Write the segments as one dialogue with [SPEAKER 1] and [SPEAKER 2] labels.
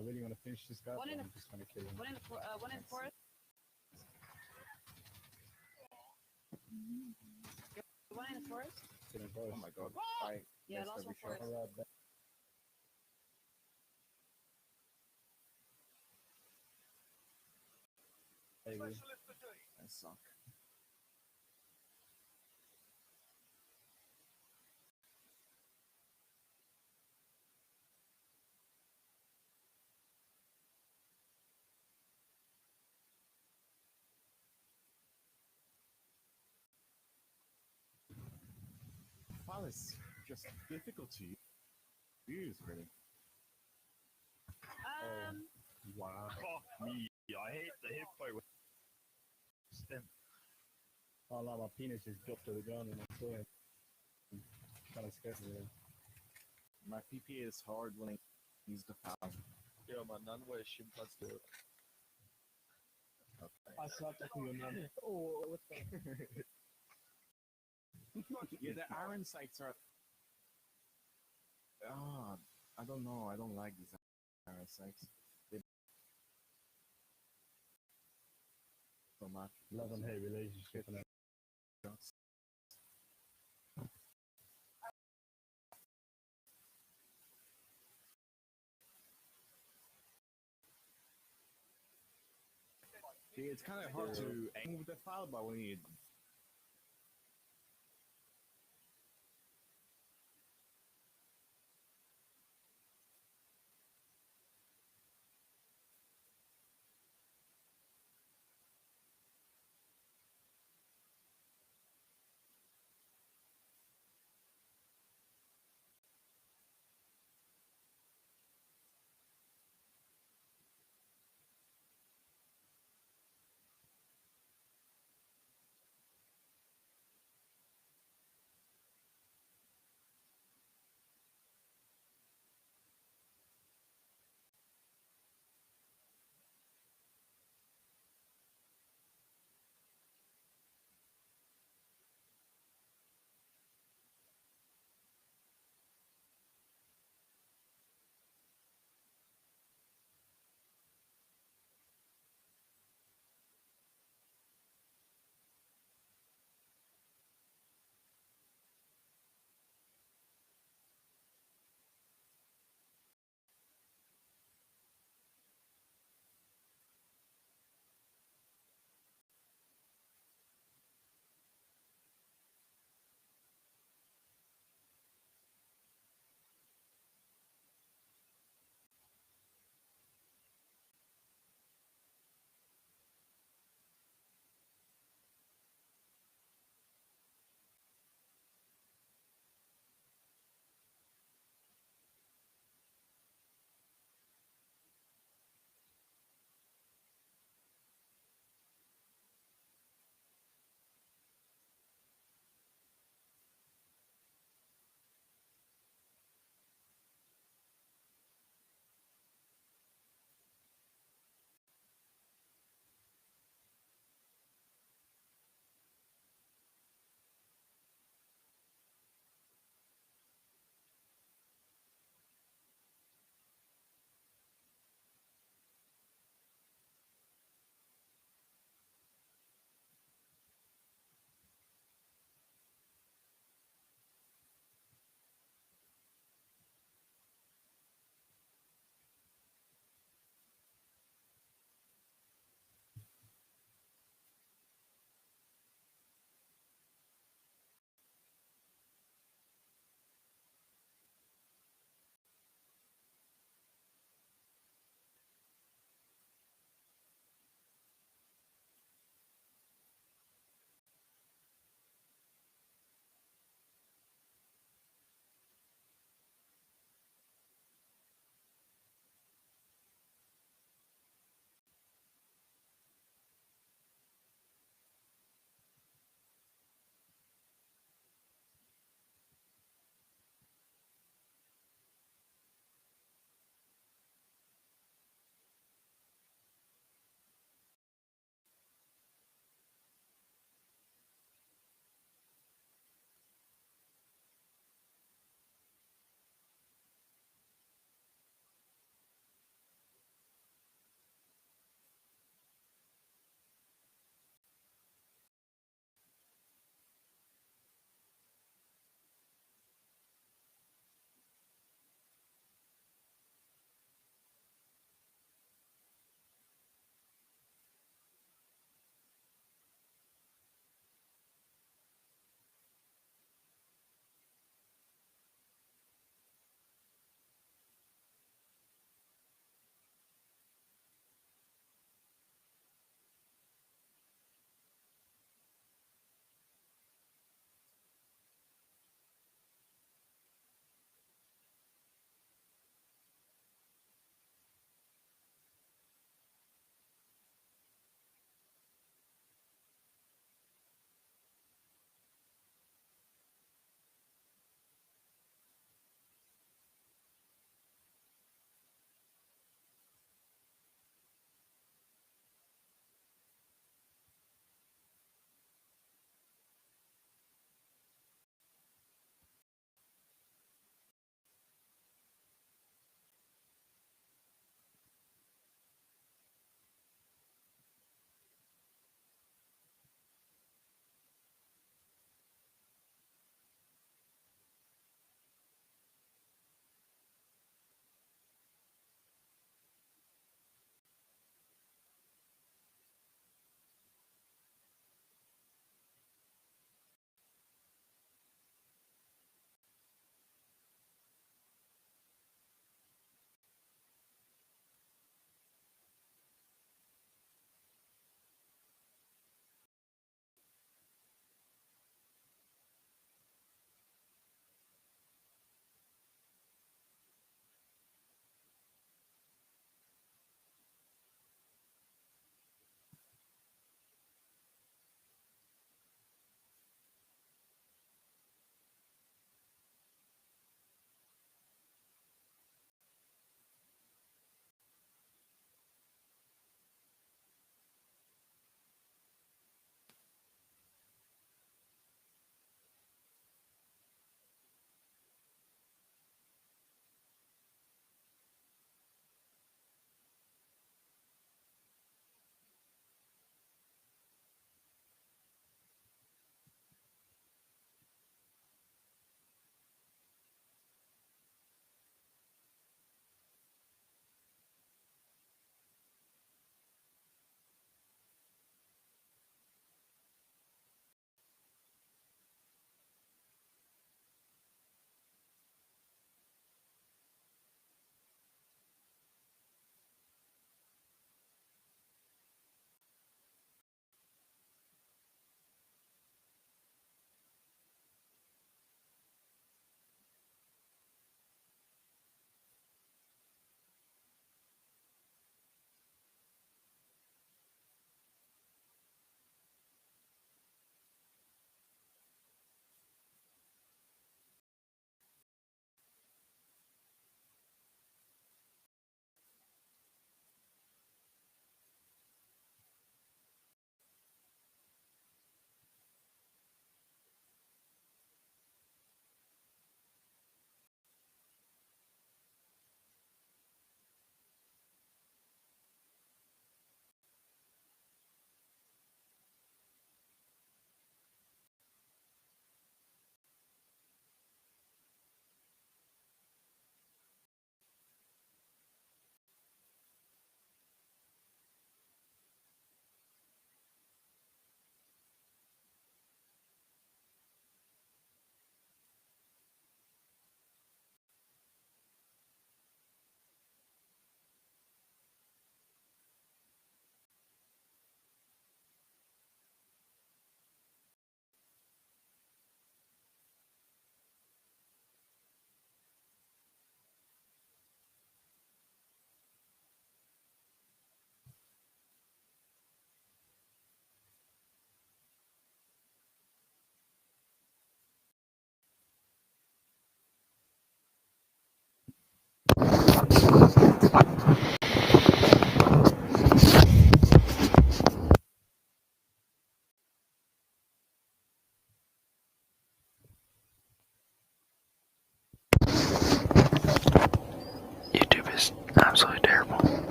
[SPEAKER 1] I really want to finish this guy,
[SPEAKER 2] One
[SPEAKER 1] but
[SPEAKER 2] in the
[SPEAKER 1] I'm just gonna kill him.
[SPEAKER 2] one in the forest. One in the forest.
[SPEAKER 1] Kill him
[SPEAKER 3] Oh
[SPEAKER 1] first.
[SPEAKER 3] my god. I
[SPEAKER 2] Yeah,
[SPEAKER 3] missed
[SPEAKER 2] last
[SPEAKER 3] every
[SPEAKER 2] one
[SPEAKER 3] shot.
[SPEAKER 2] forest.
[SPEAKER 1] Alright, baby.
[SPEAKER 3] I suck. File is just difficult to use, really.
[SPEAKER 2] Um,
[SPEAKER 1] Wow.
[SPEAKER 4] Fuck me. I hate the hippo with stem.
[SPEAKER 1] Oh no, my penis just dropped to the ground and I saw it. Kind of scared me.
[SPEAKER 3] My PP is hard when I use the file.
[SPEAKER 4] Yeah, man, none way chimpanzees do it.
[SPEAKER 3] Okay.
[SPEAKER 1] I slapped up your man. Oh, what the?
[SPEAKER 3] Yeah, the iron sights are. Ah, I don't know. I don't like these iron sights. They so much.
[SPEAKER 1] Love and hate relationship and
[SPEAKER 3] Shots. See, it's kind of hard to aim with the file, but when you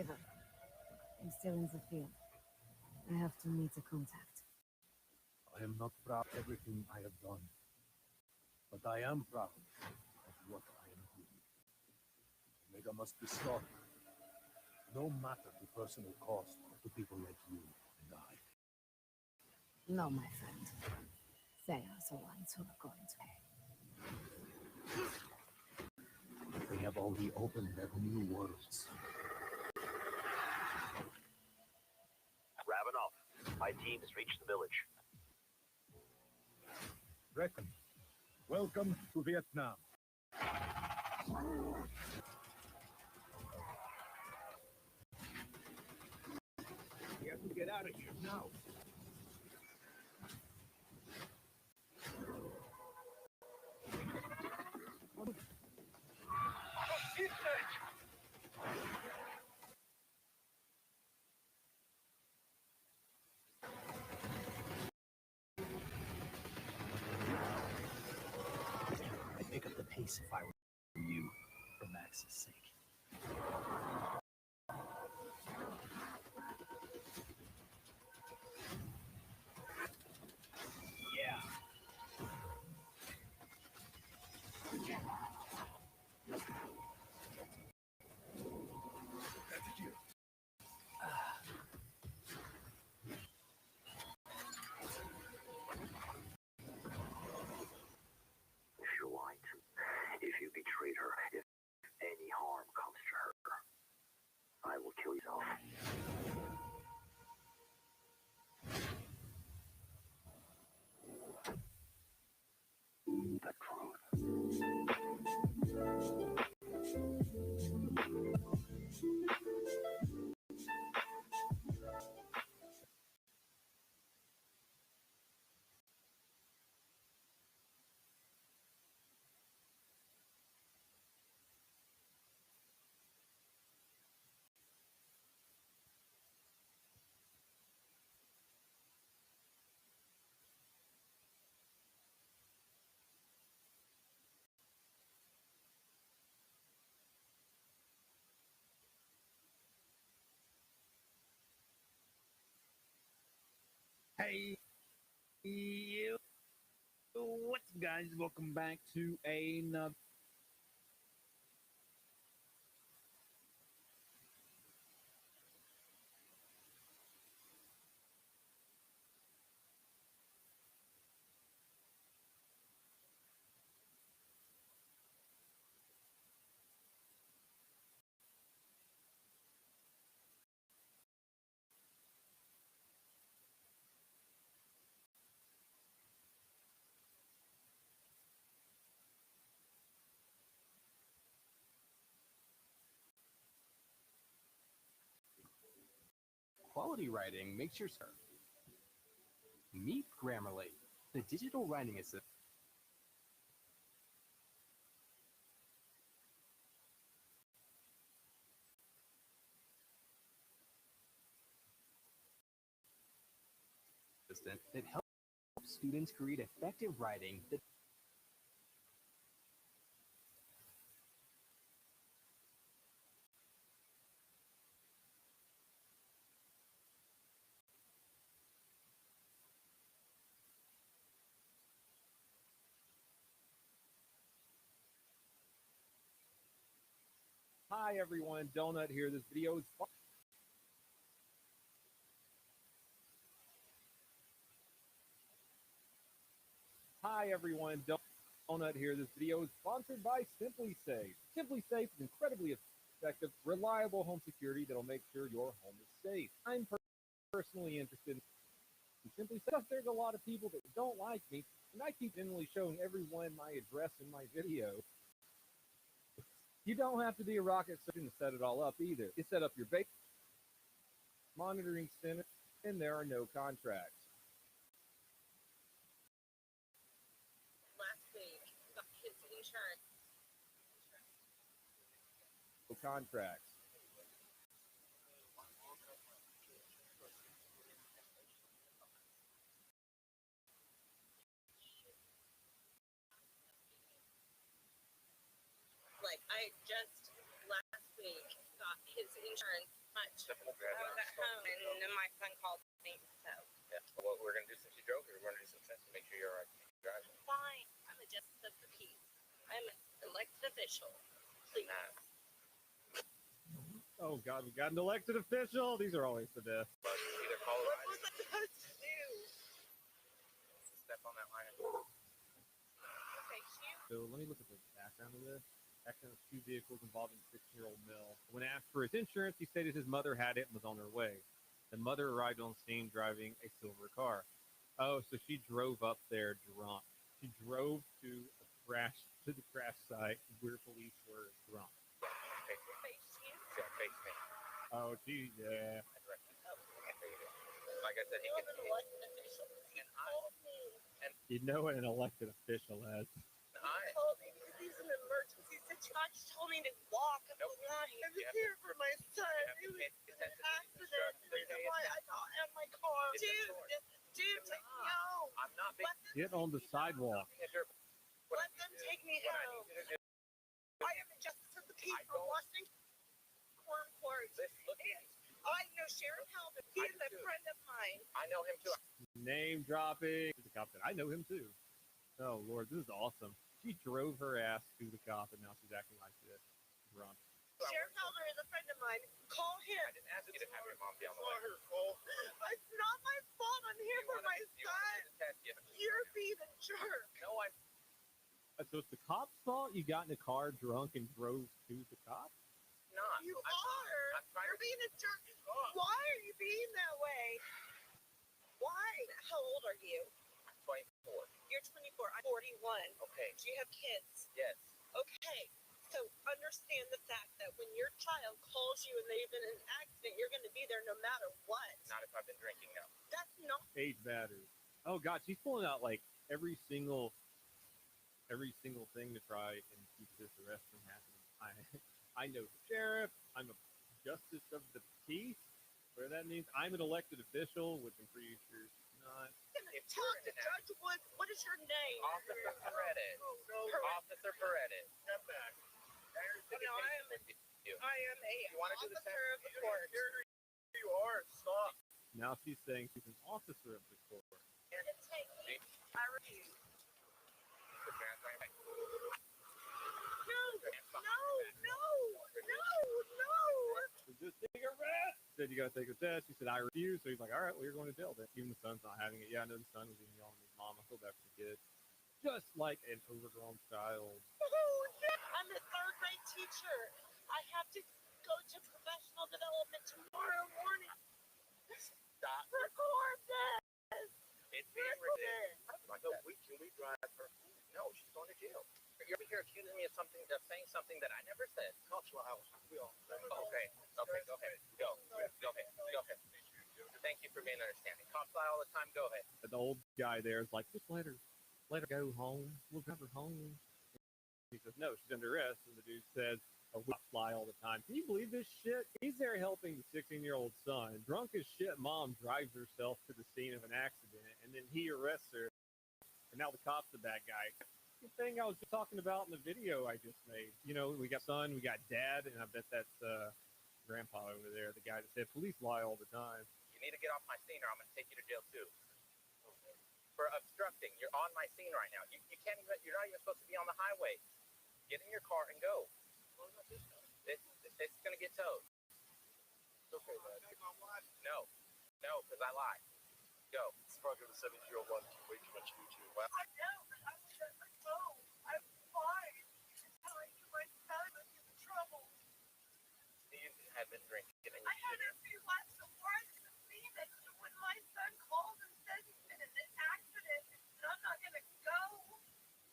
[SPEAKER 5] favor. I'm still in the field. I have to meet a contact.
[SPEAKER 6] I am not proud of everything I have done, but I am proud of what I am doing. Omega must be stopped, no matter the personal cost to people like you and I.
[SPEAKER 5] No, my friend. They are the ones who are going to pay.
[SPEAKER 6] They have already opened their new worlds.
[SPEAKER 7] Ravenov, my team has reached the village.
[SPEAKER 3] Reckon. Welcome to Vietnam. We have to get out of here now.
[SPEAKER 6] I'd pick up the pace if I were you, for Max's sake.
[SPEAKER 7] If you're lying to me, if you betrayed her, if any harm comes to her, I will kill yourself. The truth.
[SPEAKER 3] Hey, you. What's up, guys? Welcome back to another.
[SPEAKER 8] Quality writing makes your start. Meet Grammarly, the digital writing assistant. That helps students create effective writing that
[SPEAKER 3] Hi, everyone. Donut here. This video is fun. Hi, everyone. Donut here. This video is sponsored by Simply Safe. Simply Safe is incredibly effective, reliable home security that'll make sure your home is safe. I'm personally interested in Simply Safe. There's a lot of people that don't like me, and I keep generally showing everyone my address in my video. You don't have to be a rocket surgeon to set it all up either. You set up your base monitoring center, and there are no contracts.
[SPEAKER 9] Last week, got kids insurance.
[SPEAKER 3] No contracts.
[SPEAKER 9] Like, I just last week got his insurance much. I was at home and then my son called me. So
[SPEAKER 10] Yeah. Well, we're gonna do since you drove here. We're gonna do some tests to make sure you're alright. Driving.
[SPEAKER 9] fine. I'm a justice of the peace. I'm an elected official. Please.
[SPEAKER 3] Oh God, we got an elected official. These are always the best.
[SPEAKER 10] But either call
[SPEAKER 9] What
[SPEAKER 10] it
[SPEAKER 9] was I supposed to do?
[SPEAKER 10] step on that line.
[SPEAKER 9] Okay, shoot.
[SPEAKER 3] So let me look at the background of this. Accident of 2 vehicles involving 16-year-old Mill. When asked for his insurance, he stated his mother had it and was on her way. The mother arrived on scene driving a silver car. Oh, so she drove up there drunk. She drove to the crash site where police were drunk.
[SPEAKER 10] Face me.
[SPEAKER 9] Face you.
[SPEAKER 10] Yeah, face me.
[SPEAKER 3] Oh, gee, yeah.
[SPEAKER 10] I direct you. Like I said, he
[SPEAKER 9] I'm
[SPEAKER 10] can.
[SPEAKER 9] an elected official. You told me.
[SPEAKER 3] You know what an elected official has.
[SPEAKER 10] I.
[SPEAKER 9] You told me because he's an emergency situation. God just told me to walk up
[SPEAKER 10] Nope.
[SPEAKER 9] the line. I was
[SPEAKER 10] You have
[SPEAKER 9] here for my son.
[SPEAKER 10] you have to
[SPEAKER 9] It was
[SPEAKER 10] pay
[SPEAKER 9] an
[SPEAKER 10] attention to the
[SPEAKER 9] accident.
[SPEAKER 10] instructions.
[SPEAKER 9] The reason why I got in my car.
[SPEAKER 10] It's a
[SPEAKER 9] Dude,
[SPEAKER 10] sword.
[SPEAKER 9] dude, take me home.
[SPEAKER 10] I'm not being.
[SPEAKER 9] Let them
[SPEAKER 3] Get on the
[SPEAKER 9] take me home.
[SPEAKER 3] sidewalk.
[SPEAKER 9] Let them take me home. I am the justice of the peace
[SPEAKER 10] I
[SPEAKER 9] from
[SPEAKER 10] don't-
[SPEAKER 9] Washington Quorum Court.
[SPEAKER 10] Look at
[SPEAKER 9] And I know Sheriff Halvin. He
[SPEAKER 10] I
[SPEAKER 9] is
[SPEAKER 10] do
[SPEAKER 9] a
[SPEAKER 10] too.
[SPEAKER 9] friend of mine.
[SPEAKER 10] I know him too.
[SPEAKER 3] Name dropping. The cop said, I know him too. Oh, Lord, this is awesome. She drove her ass to the cop, and now she's acting like this. Drunk.
[SPEAKER 9] Sheriff Halvin is a friend of mine. Call him.
[SPEAKER 10] I didn't ask you to have your mom be on the
[SPEAKER 9] It's not
[SPEAKER 10] way.
[SPEAKER 9] her fault. It's not my fault. I'm here for my son. You're being a jerk.
[SPEAKER 10] No, I'm
[SPEAKER 3] So it's the cop's fault you got in a car drunk and drove to the cop?
[SPEAKER 10] not.
[SPEAKER 9] You
[SPEAKER 10] I'm,
[SPEAKER 9] are.
[SPEAKER 10] I'm trying
[SPEAKER 9] You're
[SPEAKER 10] to
[SPEAKER 9] being a jerk. Why are you being that way? Why? How old are you?
[SPEAKER 10] I'm 24.
[SPEAKER 9] You're 24. I'm 41.
[SPEAKER 10] Okay.
[SPEAKER 9] Do you have kids?
[SPEAKER 10] Yes.
[SPEAKER 9] Okay. So understand the fact that when your child calls you and they've been in an accident, you're going to be there no matter what.
[SPEAKER 10] Not if I've been drinking now.
[SPEAKER 9] That's not.
[SPEAKER 3] Age matters. Oh, God, she's pulling out, like, every single thing to try and keep this arrest from happening. I know the sheriff. I'm a justice of the peace. Where that means I'm an elected official, which I'm pretty sure she's not.
[SPEAKER 10] If
[SPEAKER 9] Talk
[SPEAKER 10] you're
[SPEAKER 9] to
[SPEAKER 10] in an
[SPEAKER 9] Judge Woods. What is your name?
[SPEAKER 10] Officer Paredes. Officer Paredes. Step back.
[SPEAKER 9] No, I am a
[SPEAKER 10] You wanna do the
[SPEAKER 9] officer of the court.
[SPEAKER 10] You are. Stop.
[SPEAKER 3] Now she's saying she's an officer of the court.
[SPEAKER 9] Take me. I refuse.
[SPEAKER 10] Put your hands behind your back.
[SPEAKER 9] No.
[SPEAKER 3] Is this thing arrest? Said you gotta take a test. She said I refuse. So he's like, all right, well you're going to jail then. Even the son's not having it. Yeah, I know the son was even yelling at his mom. I feel bad for the kid. Just like an overgrown child.
[SPEAKER 9] I'm a third grade teacher. I have to go to professional development tomorrow morning.
[SPEAKER 10] Stop.
[SPEAKER 9] Record this.
[SPEAKER 10] It's being ridiculous. Like that. Can we drive her? No, she's going to jail. You're over here accusing me of saying something that I never said. Cops will house. We all. Okay. Go ahead. Go ahead. Thank you for being understanding. Cops lie all the time. Go ahead.
[SPEAKER 3] And the old guy there is like, just let her go home. We'll drive her home. He says, no, she's under arrest. And the dude says, oh, we fly all the time. Can you believe this shit? He's there helping the 16-year-old son. Drunk as shit mom drives herself to the scene of an accident, and then he arrests her. And now the cop's the bad guy. The thing I was just talking about in the video I just made. You know, we got son, we got dad, and I bet that's grandpa over there, the guy that said police lie all the time.
[SPEAKER 10] You need to get off my scene or I'm going to take you to jail too. For obstructing. You're on my scene right now. You can't even, you're not even supposed to be on the highway. Get in your car and go. It's going to get towed. It's okay, man. No, because I lied. Go. It's probably the 17-year-old one. Way too much YouTube. Well,
[SPEAKER 9] I know, but I was at my phone. I'm fine. I'm telling you, my son was in trouble.
[SPEAKER 10] you had been drinking and you
[SPEAKER 9] I had a few glasses of wine to see that when my son called and said he's been in an accident, and I'm not going to go.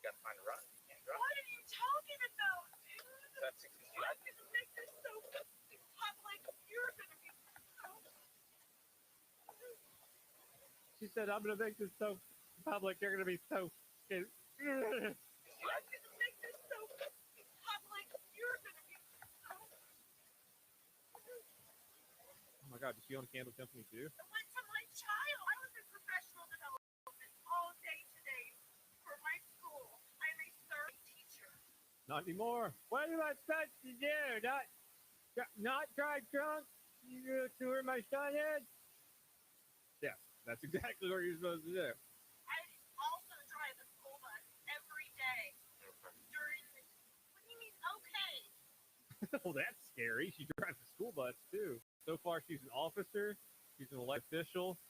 [SPEAKER 10] You got to find a run. You can't drive.
[SPEAKER 9] What are you talking about, dude?
[SPEAKER 10] That's
[SPEAKER 9] I'm going to make this so public. You're going to be so...
[SPEAKER 3] She said, I'm going to make this so public. You're going to be so...
[SPEAKER 9] I'm going to make this so public. You're going to be so...
[SPEAKER 3] Oh my God, does she own a candle company too?
[SPEAKER 9] I went to my child. I was in professional development all day today for my school. I'm a third teacher.
[SPEAKER 3] Not anymore. What am I supposed to do? Not drive drunk? You go to where my son is? Yes, that's exactly what you're supposed to do.
[SPEAKER 9] I also drive a school bus every day during the. What do you mean, okay?
[SPEAKER 3] Well, that's scary. She drives a school bus too. So far, she's an officer, she's an elected official,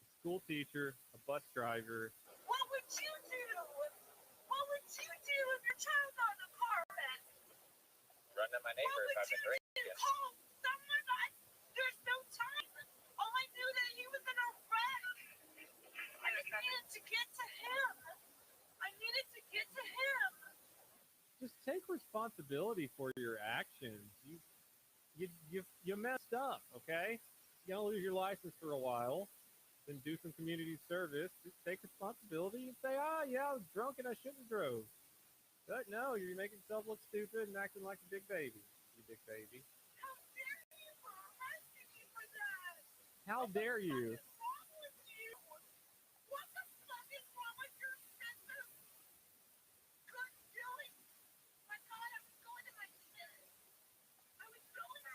[SPEAKER 3] a school teacher, a bus driver.
[SPEAKER 9] What would you do? What would you do if your child got in a car wreck?
[SPEAKER 10] Run to my neighbor
[SPEAKER 9] What
[SPEAKER 10] if
[SPEAKER 9] would
[SPEAKER 10] I've
[SPEAKER 9] you
[SPEAKER 10] been drinking.
[SPEAKER 9] do? Call someone? There's no time. All I knew that he was in a wreck. I needed to get to him. I needed to get to him.
[SPEAKER 3] Just take responsibility for your actions. You messed up, okay? You're gonna lose your license for a while, then do some community service. Just take responsibility and say, yeah, I was drunk and I shouldn't have drove. But no, you're making yourself look stupid and acting like a big baby. You big baby.
[SPEAKER 9] How dare you for arresting me for that?
[SPEAKER 3] How dare you?
[SPEAKER 9] What is wrong with you? What the fuck is wrong with your system? Good feeling. My God, I was going to my kids. I was going to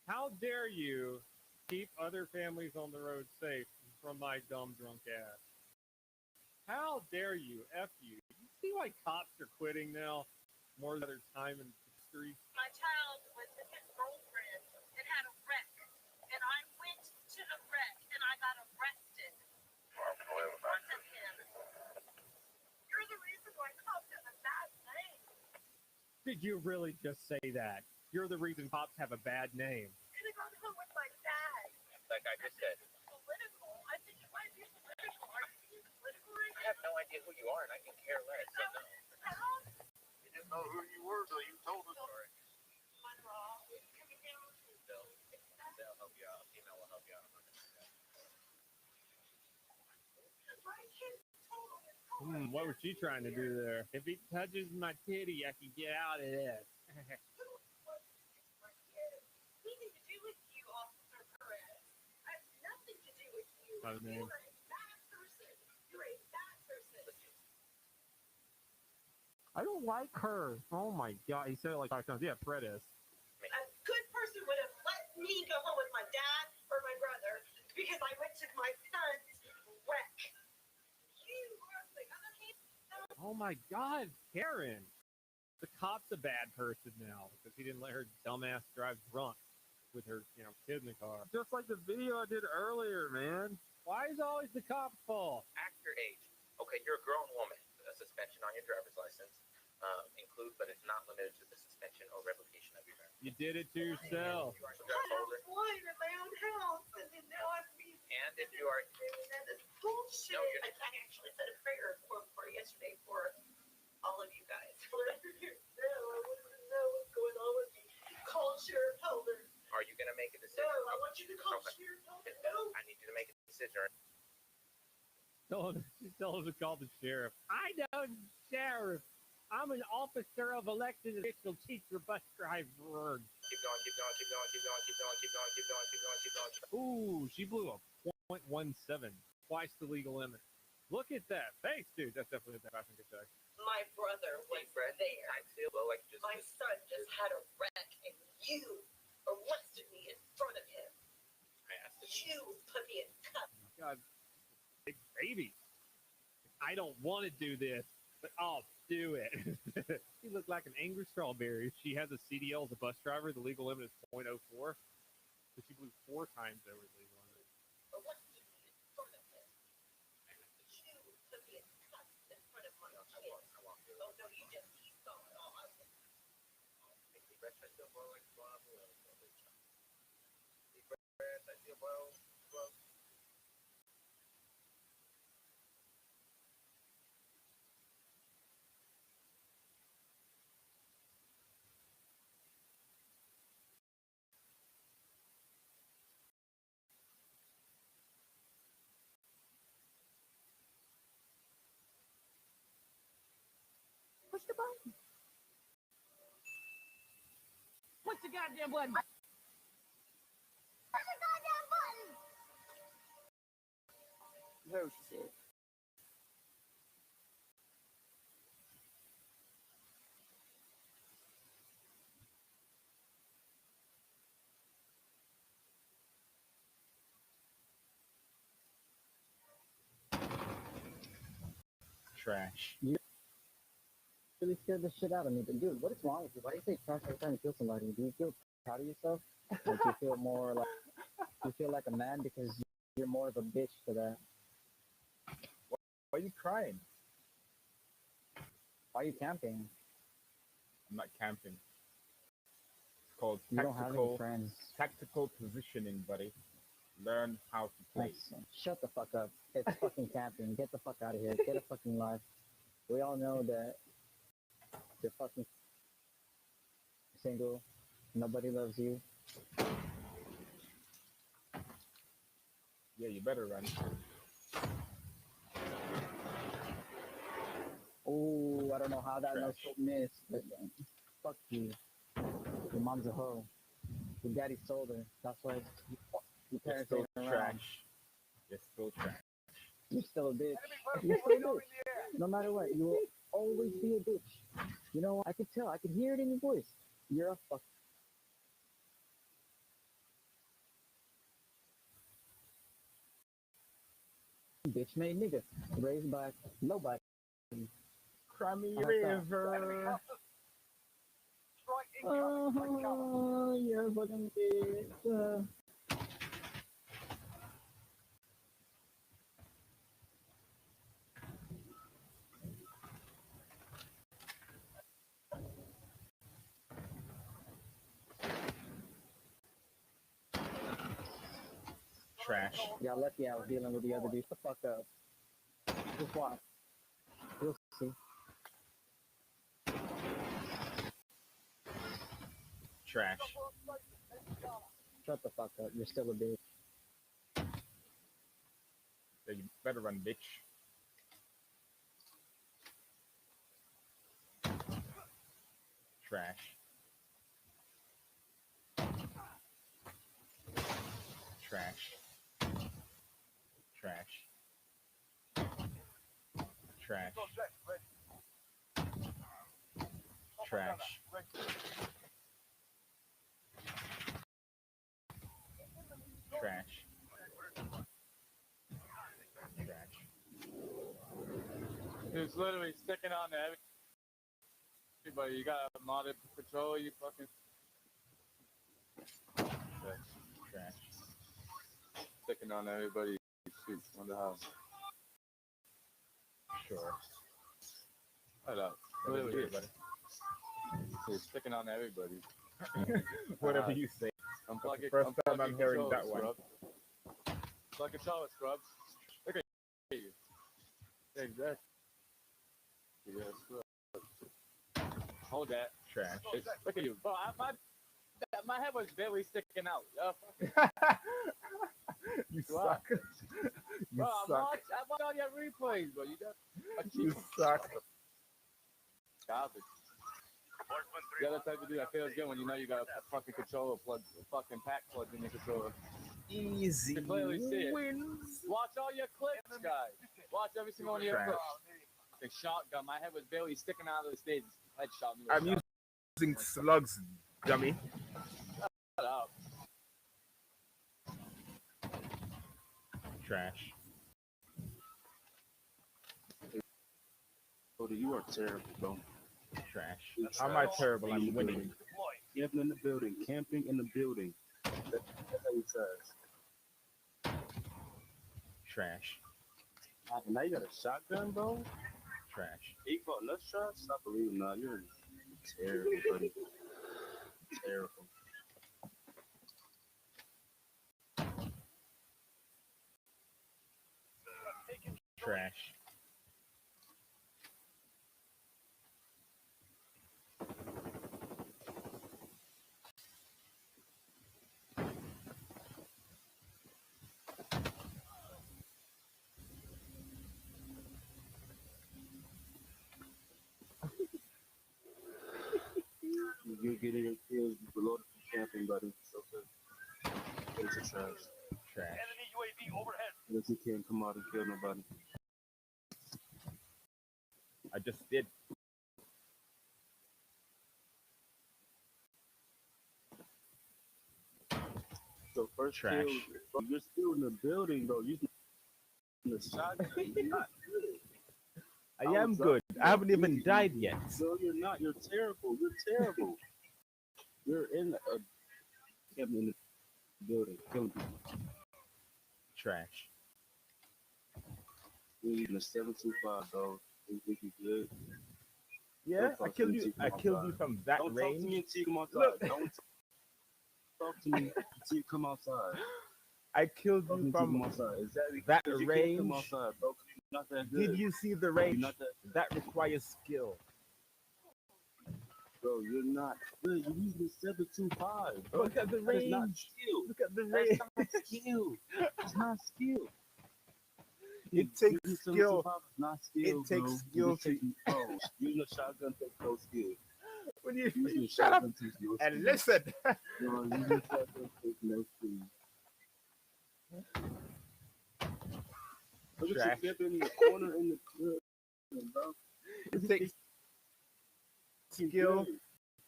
[SPEAKER 3] How dare you keep other families on the road safe from my dumb drunk ass? How dare you? F you. You see why cops are quitting now more than other time in history?
[SPEAKER 9] My child was with his girlfriend and had a wreck. And I went to the wreck and I got arrested. In front of him. You're the reason why cops have a bad name.
[SPEAKER 3] Did you really just say that? You're the reason cops have a bad name.
[SPEAKER 9] Could have gone home with my dad.
[SPEAKER 10] Like I just said,
[SPEAKER 9] Political. I think it might be political. Are you being political right
[SPEAKER 10] I have no idea who you are, and I can care less. So no.
[SPEAKER 9] now?
[SPEAKER 6] You didn't know who you were till you told us.
[SPEAKER 9] Monroe is coming down.
[SPEAKER 10] They'll help you out. Female will help you out.
[SPEAKER 9] My kid's total.
[SPEAKER 3] What was she trying to do there? If he touches my titty, I can get out of this.
[SPEAKER 9] Nothing to do with you, Officer Perez. I have nothing to do with you.
[SPEAKER 3] Oh, man.
[SPEAKER 9] You're a bad person. You're a bad person.
[SPEAKER 3] I don't like her. Oh my god, he said it like 5 times. Yeah, Predis.
[SPEAKER 9] A good person would have let me go home with my dad or my brother because I went to my son's wreck. You are the other case.
[SPEAKER 3] Oh my god, Karen. The cop's a bad person now because he didn't let her dumbass drive drunk with her, kid in the car. Just like the video I did earlier, man. Why is it always the cop's fault?
[SPEAKER 10] Act your age. Okay, you're a grown woman. A suspension on your driver's license include, but it's not limited to the suspension or revocation of your driver's license.
[SPEAKER 3] You did it to yourself.
[SPEAKER 9] I have one in my own house, and then now I'm being.
[SPEAKER 10] And if you are,
[SPEAKER 9] And this bullshit.
[SPEAKER 10] No, you're-
[SPEAKER 9] I actually said a prayer for yesterday for all of you guys. I wouldn't know what's going on with me. Call Sheriff Helder.
[SPEAKER 10] are you going to make a
[SPEAKER 9] No,
[SPEAKER 10] decision?
[SPEAKER 9] I want you to call
[SPEAKER 10] Okay.
[SPEAKER 9] Sheriff Helder. No.
[SPEAKER 10] I need you to make a decision.
[SPEAKER 3] Tell him to call the sheriff. I know the sheriff. I'm an officer of elected official, teacher, bus driver.
[SPEAKER 10] Keep going, keep going, keep going, keep going, keep going, keep going, keep going, keep going, keep going, keep going.
[SPEAKER 3] Ooh, she blew a .17, twice the legal limit. Look at that. Thanks, dude. That's definitely a passenger check.
[SPEAKER 9] My brother was
[SPEAKER 10] Hey, Fred,
[SPEAKER 9] there.
[SPEAKER 10] time seal, well, like just
[SPEAKER 9] My son just had a wreck, and you arrested me in front of him.
[SPEAKER 10] I asked if
[SPEAKER 9] You put me in cuffs.
[SPEAKER 3] God, big baby. I don't want to do this, but I'll do it. She looked like an angry strawberry. She has a CDL as a bus driver. The legal limit is .04. So she blew 4 times over the legal limit.
[SPEAKER 9] Arrested me in front of him. You put me in cuffs in front of my kids. Oh, no, you just, he saw it all. I was
[SPEAKER 10] Deep breath, I feel blow like blow. Deep breath, I feel blow.
[SPEAKER 5] Push the button. Push the goddamn button. Push the goddamn button.
[SPEAKER 11] You heard what she said.
[SPEAKER 8] Trash.
[SPEAKER 11] Really scared the shit out of me. But dude, what is wrong with you? Why do you say trash every time you kill somebody? Do you feel proud of yourself? Like you feel more like you feel like a man because you're more of a bitch for that?
[SPEAKER 3] Why are you crying?
[SPEAKER 11] Why are you camping?
[SPEAKER 3] I'm not camping. It's called
[SPEAKER 11] You don't have any friends.
[SPEAKER 3] tactical positioning, buddy. Learn how to play.
[SPEAKER 11] Shut the fuck up. It's fucking camping. Get the fuck out of here. Get a fucking life. We all know that you're fucking single. Nobody loves you.
[SPEAKER 3] Yeah, you better run.
[SPEAKER 11] Oh, I don't know how that
[SPEAKER 3] Trash.
[SPEAKER 11] no scope missed, but fuck you. Your mom's a hoe. Your daddy sold her. That's why your
[SPEAKER 3] You're
[SPEAKER 11] parents
[SPEAKER 3] still
[SPEAKER 11] ain't around.
[SPEAKER 3] trash. You're still trash.
[SPEAKER 11] You're still a bitch. You're still a bitch. No matter what, you will always be a bitch. You know what? I could tell. I could hear it in your voice. You're a fuck. Bitch made nigga. Raised by nobody.
[SPEAKER 3] Crummy
[SPEAKER 11] I like that.
[SPEAKER 3] River.
[SPEAKER 11] Oh, you're a fucking bitch.
[SPEAKER 8] Trash.
[SPEAKER 11] Got lucky I was dealing with the other dude. Shut the fuck up. Just watch. You'll see.
[SPEAKER 8] Trash.
[SPEAKER 11] Shut the fuck up. You're still a bitch.
[SPEAKER 3] Yeah, you better run, bitch.
[SPEAKER 8] Trash. Trash. Trash. Trash. Trash. Trash. Trash.
[SPEAKER 12] It's literally sticking on to everybody. You got a modded controller, you fucking
[SPEAKER 8] Trash.
[SPEAKER 12] sticking on everybody. Shoot on the house.
[SPEAKER 8] Sure.
[SPEAKER 12] Hold up.
[SPEAKER 3] Whatever
[SPEAKER 12] Literally,
[SPEAKER 3] you say.
[SPEAKER 12] it's sticking on everybody.
[SPEAKER 3] Whatever you say.
[SPEAKER 12] Unplug it.
[SPEAKER 3] First time
[SPEAKER 12] unplug
[SPEAKER 3] I'm
[SPEAKER 12] your
[SPEAKER 3] hearing
[SPEAKER 12] controller,
[SPEAKER 3] that one.
[SPEAKER 12] Scrub. Plug controller, scrub. Look at you. Exactly. Yeah, scrub. Hold that.
[SPEAKER 8] Trash.
[SPEAKER 12] Look at you. Bro, my head was barely sticking out.
[SPEAKER 3] You suck. You
[SPEAKER 12] Bro,
[SPEAKER 3] suck.
[SPEAKER 12] I watch all your replays, bro. You got
[SPEAKER 3] You suck.
[SPEAKER 12] garbage. The other type of dude that feels good when you know you got a fucking controller plug, a fucking pack plug in your controller.
[SPEAKER 3] Easy.
[SPEAKER 12] You can clearly see it.
[SPEAKER 3] wins.
[SPEAKER 12] Watch all your clips, guys. Watch every single one of your
[SPEAKER 8] Trash.
[SPEAKER 12] clips. The shotgun, my head was barely sticking out of the stage. Headshot me.
[SPEAKER 3] I'm using slugs, dummy.
[SPEAKER 12] Shut up.
[SPEAKER 8] Trash.
[SPEAKER 6] Cody, you are terrible, bro.
[SPEAKER 8] Trash.
[SPEAKER 3] How am I terrible? I'm winning.
[SPEAKER 6] Camping in the building. Camping in the building. That's how you trash.
[SPEAKER 8] Trash.
[SPEAKER 6] Now you got a shotgun, bro?
[SPEAKER 8] Trash.
[SPEAKER 6] Equal nut shot? Stop believing now. You're terrible, buddy. Terrible.
[SPEAKER 8] Trash.
[SPEAKER 6] You're getting your kills below the camping, buddy. So good. It's a trash.
[SPEAKER 8] Trash.
[SPEAKER 6] Unless you can't come out and kill nobody.
[SPEAKER 3] I just did.
[SPEAKER 6] So first
[SPEAKER 8] Trash.
[SPEAKER 6] kill, you're still in the building, though. You're in the shotgun. You're not good.
[SPEAKER 3] I am good. I haven't even died yet.
[SPEAKER 12] No, you're not. You're terrible. You're terrible. You're in the building, killing people.
[SPEAKER 3] Trash.
[SPEAKER 12] You're in a 725, though. You think you good?
[SPEAKER 3] Yeah, I killed you. I killed you from that
[SPEAKER 12] Don't
[SPEAKER 3] range.
[SPEAKER 12] talk to me until you come outside.
[SPEAKER 3] Look.
[SPEAKER 12] Don't talk to me until you come outside.
[SPEAKER 3] I killed
[SPEAKER 12] Talk
[SPEAKER 3] you
[SPEAKER 12] until you come
[SPEAKER 3] from
[SPEAKER 12] outside. Exactly.
[SPEAKER 3] that
[SPEAKER 12] 'Cause you can't
[SPEAKER 3] range.
[SPEAKER 12] come outside, bro. 'Cause you're not that good.
[SPEAKER 3] Did you see the range?
[SPEAKER 12] Not that,
[SPEAKER 3] That requires skill.
[SPEAKER 12] bro. You're not good. You're using 725, bro.
[SPEAKER 3] Look at the
[SPEAKER 12] That is not
[SPEAKER 3] range.
[SPEAKER 12] skill.
[SPEAKER 3] Look at the
[SPEAKER 12] That's
[SPEAKER 3] range.
[SPEAKER 12] not skill. That's not skill.
[SPEAKER 3] It takes
[SPEAKER 12] Using
[SPEAKER 3] skill.
[SPEAKER 12] 725 is not skill,
[SPEAKER 3] It takes
[SPEAKER 12] bro.
[SPEAKER 3] skill
[SPEAKER 12] It takes, bro. Using a shotgun takes no skill.
[SPEAKER 3] When you
[SPEAKER 12] Using a
[SPEAKER 3] shut up
[SPEAKER 12] shotgun takes no
[SPEAKER 3] and
[SPEAKER 12] skill.
[SPEAKER 3] listen.
[SPEAKER 12] No, using a shotgun takes no skill. Look
[SPEAKER 3] Trash.
[SPEAKER 12] at you in the corner in the clip, bro.
[SPEAKER 3] It takes skill.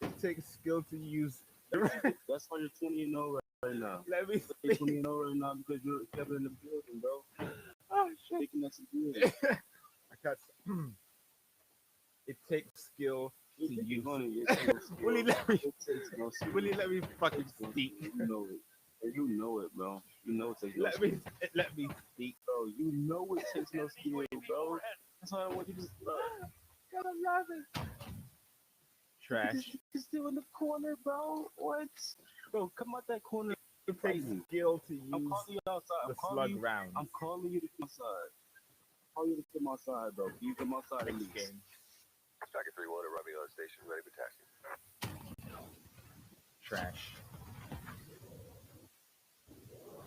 [SPEAKER 3] It takes skill to use.
[SPEAKER 12] That's why you're 20-0 right now.
[SPEAKER 3] Let me
[SPEAKER 12] You're
[SPEAKER 3] see.
[SPEAKER 12] 20-0 right now because you're Kevin in the building, bro.
[SPEAKER 3] Oh shit.
[SPEAKER 12] Thinking that's good.
[SPEAKER 3] I got. It takes skill to
[SPEAKER 12] You're
[SPEAKER 3] use.
[SPEAKER 12] funny. It takes no skill.
[SPEAKER 3] Will you let me?
[SPEAKER 12] It takes no skill.
[SPEAKER 3] Will you let me fucking
[SPEAKER 12] It takes no
[SPEAKER 3] speak?
[SPEAKER 12] skill. You know it. And you know it, bro. You know it takes no
[SPEAKER 3] Let
[SPEAKER 12] skill.
[SPEAKER 3] me speak.
[SPEAKER 12] Bro, you know it takes no skill, bro. That's why I want you to
[SPEAKER 3] God, I'm laughing. Trash.
[SPEAKER 12] You're still in the corner, bro. What? Bro, come out that corner.
[SPEAKER 3] It takes skill to use
[SPEAKER 12] I'm calling you outside.
[SPEAKER 3] the
[SPEAKER 12] I'm calling
[SPEAKER 3] slug
[SPEAKER 12] you.
[SPEAKER 3] round.
[SPEAKER 12] I'm calling you to come outside. I'm calling you to come outside, bro. You come outside in this game.
[SPEAKER 7] Striker 3-1 at Romeo Station, ready for taxi.
[SPEAKER 3] Trash.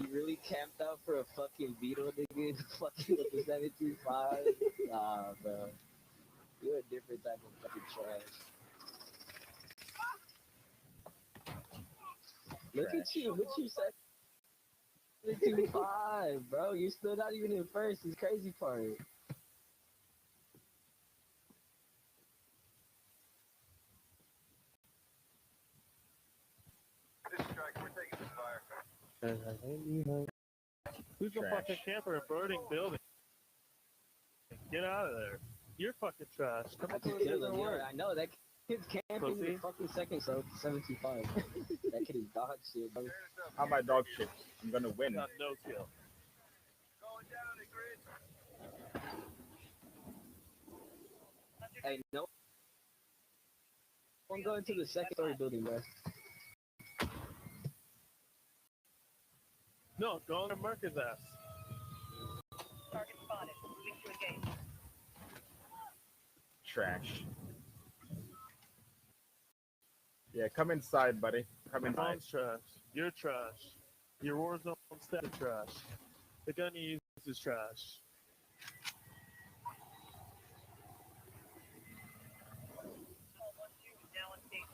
[SPEAKER 11] You really camped out for a fucking Beetle, nigga? Fucking with the 725? Nah, bro. You're a different type of fucking trash. Look at you. What you said? 725, bro. You're still not even in first. It's crazy part.
[SPEAKER 7] This is Striker, we're taking this fire.
[SPEAKER 4] Who's a
[SPEAKER 3] Trash.
[SPEAKER 4] fucking camper in burning building? Get out of there. You're fucking trash. Come
[SPEAKER 11] I
[SPEAKER 4] on,
[SPEAKER 11] can
[SPEAKER 4] do
[SPEAKER 11] kill
[SPEAKER 4] your
[SPEAKER 11] him. Yeah,
[SPEAKER 4] work.
[SPEAKER 11] I know. That kid's camping in
[SPEAKER 4] Pussy.
[SPEAKER 11] the fucking second, so 725. That kid is dog shit, bro.
[SPEAKER 3] How my dog shit? I'm gonna win.
[SPEAKER 4] Got no kill.
[SPEAKER 11] Hey, no. I'm going to the second story building, bro.
[SPEAKER 4] No, go on to Marcus' ass.
[SPEAKER 9] Target spotted. Switch to engage.
[SPEAKER 3] Trash. Yeah, come inside, buddy. Come inside.
[SPEAKER 4] Mom's trash. You're trash. Your Warzone stat is trash. The gun you use is trash.
[SPEAKER 9] Now on station.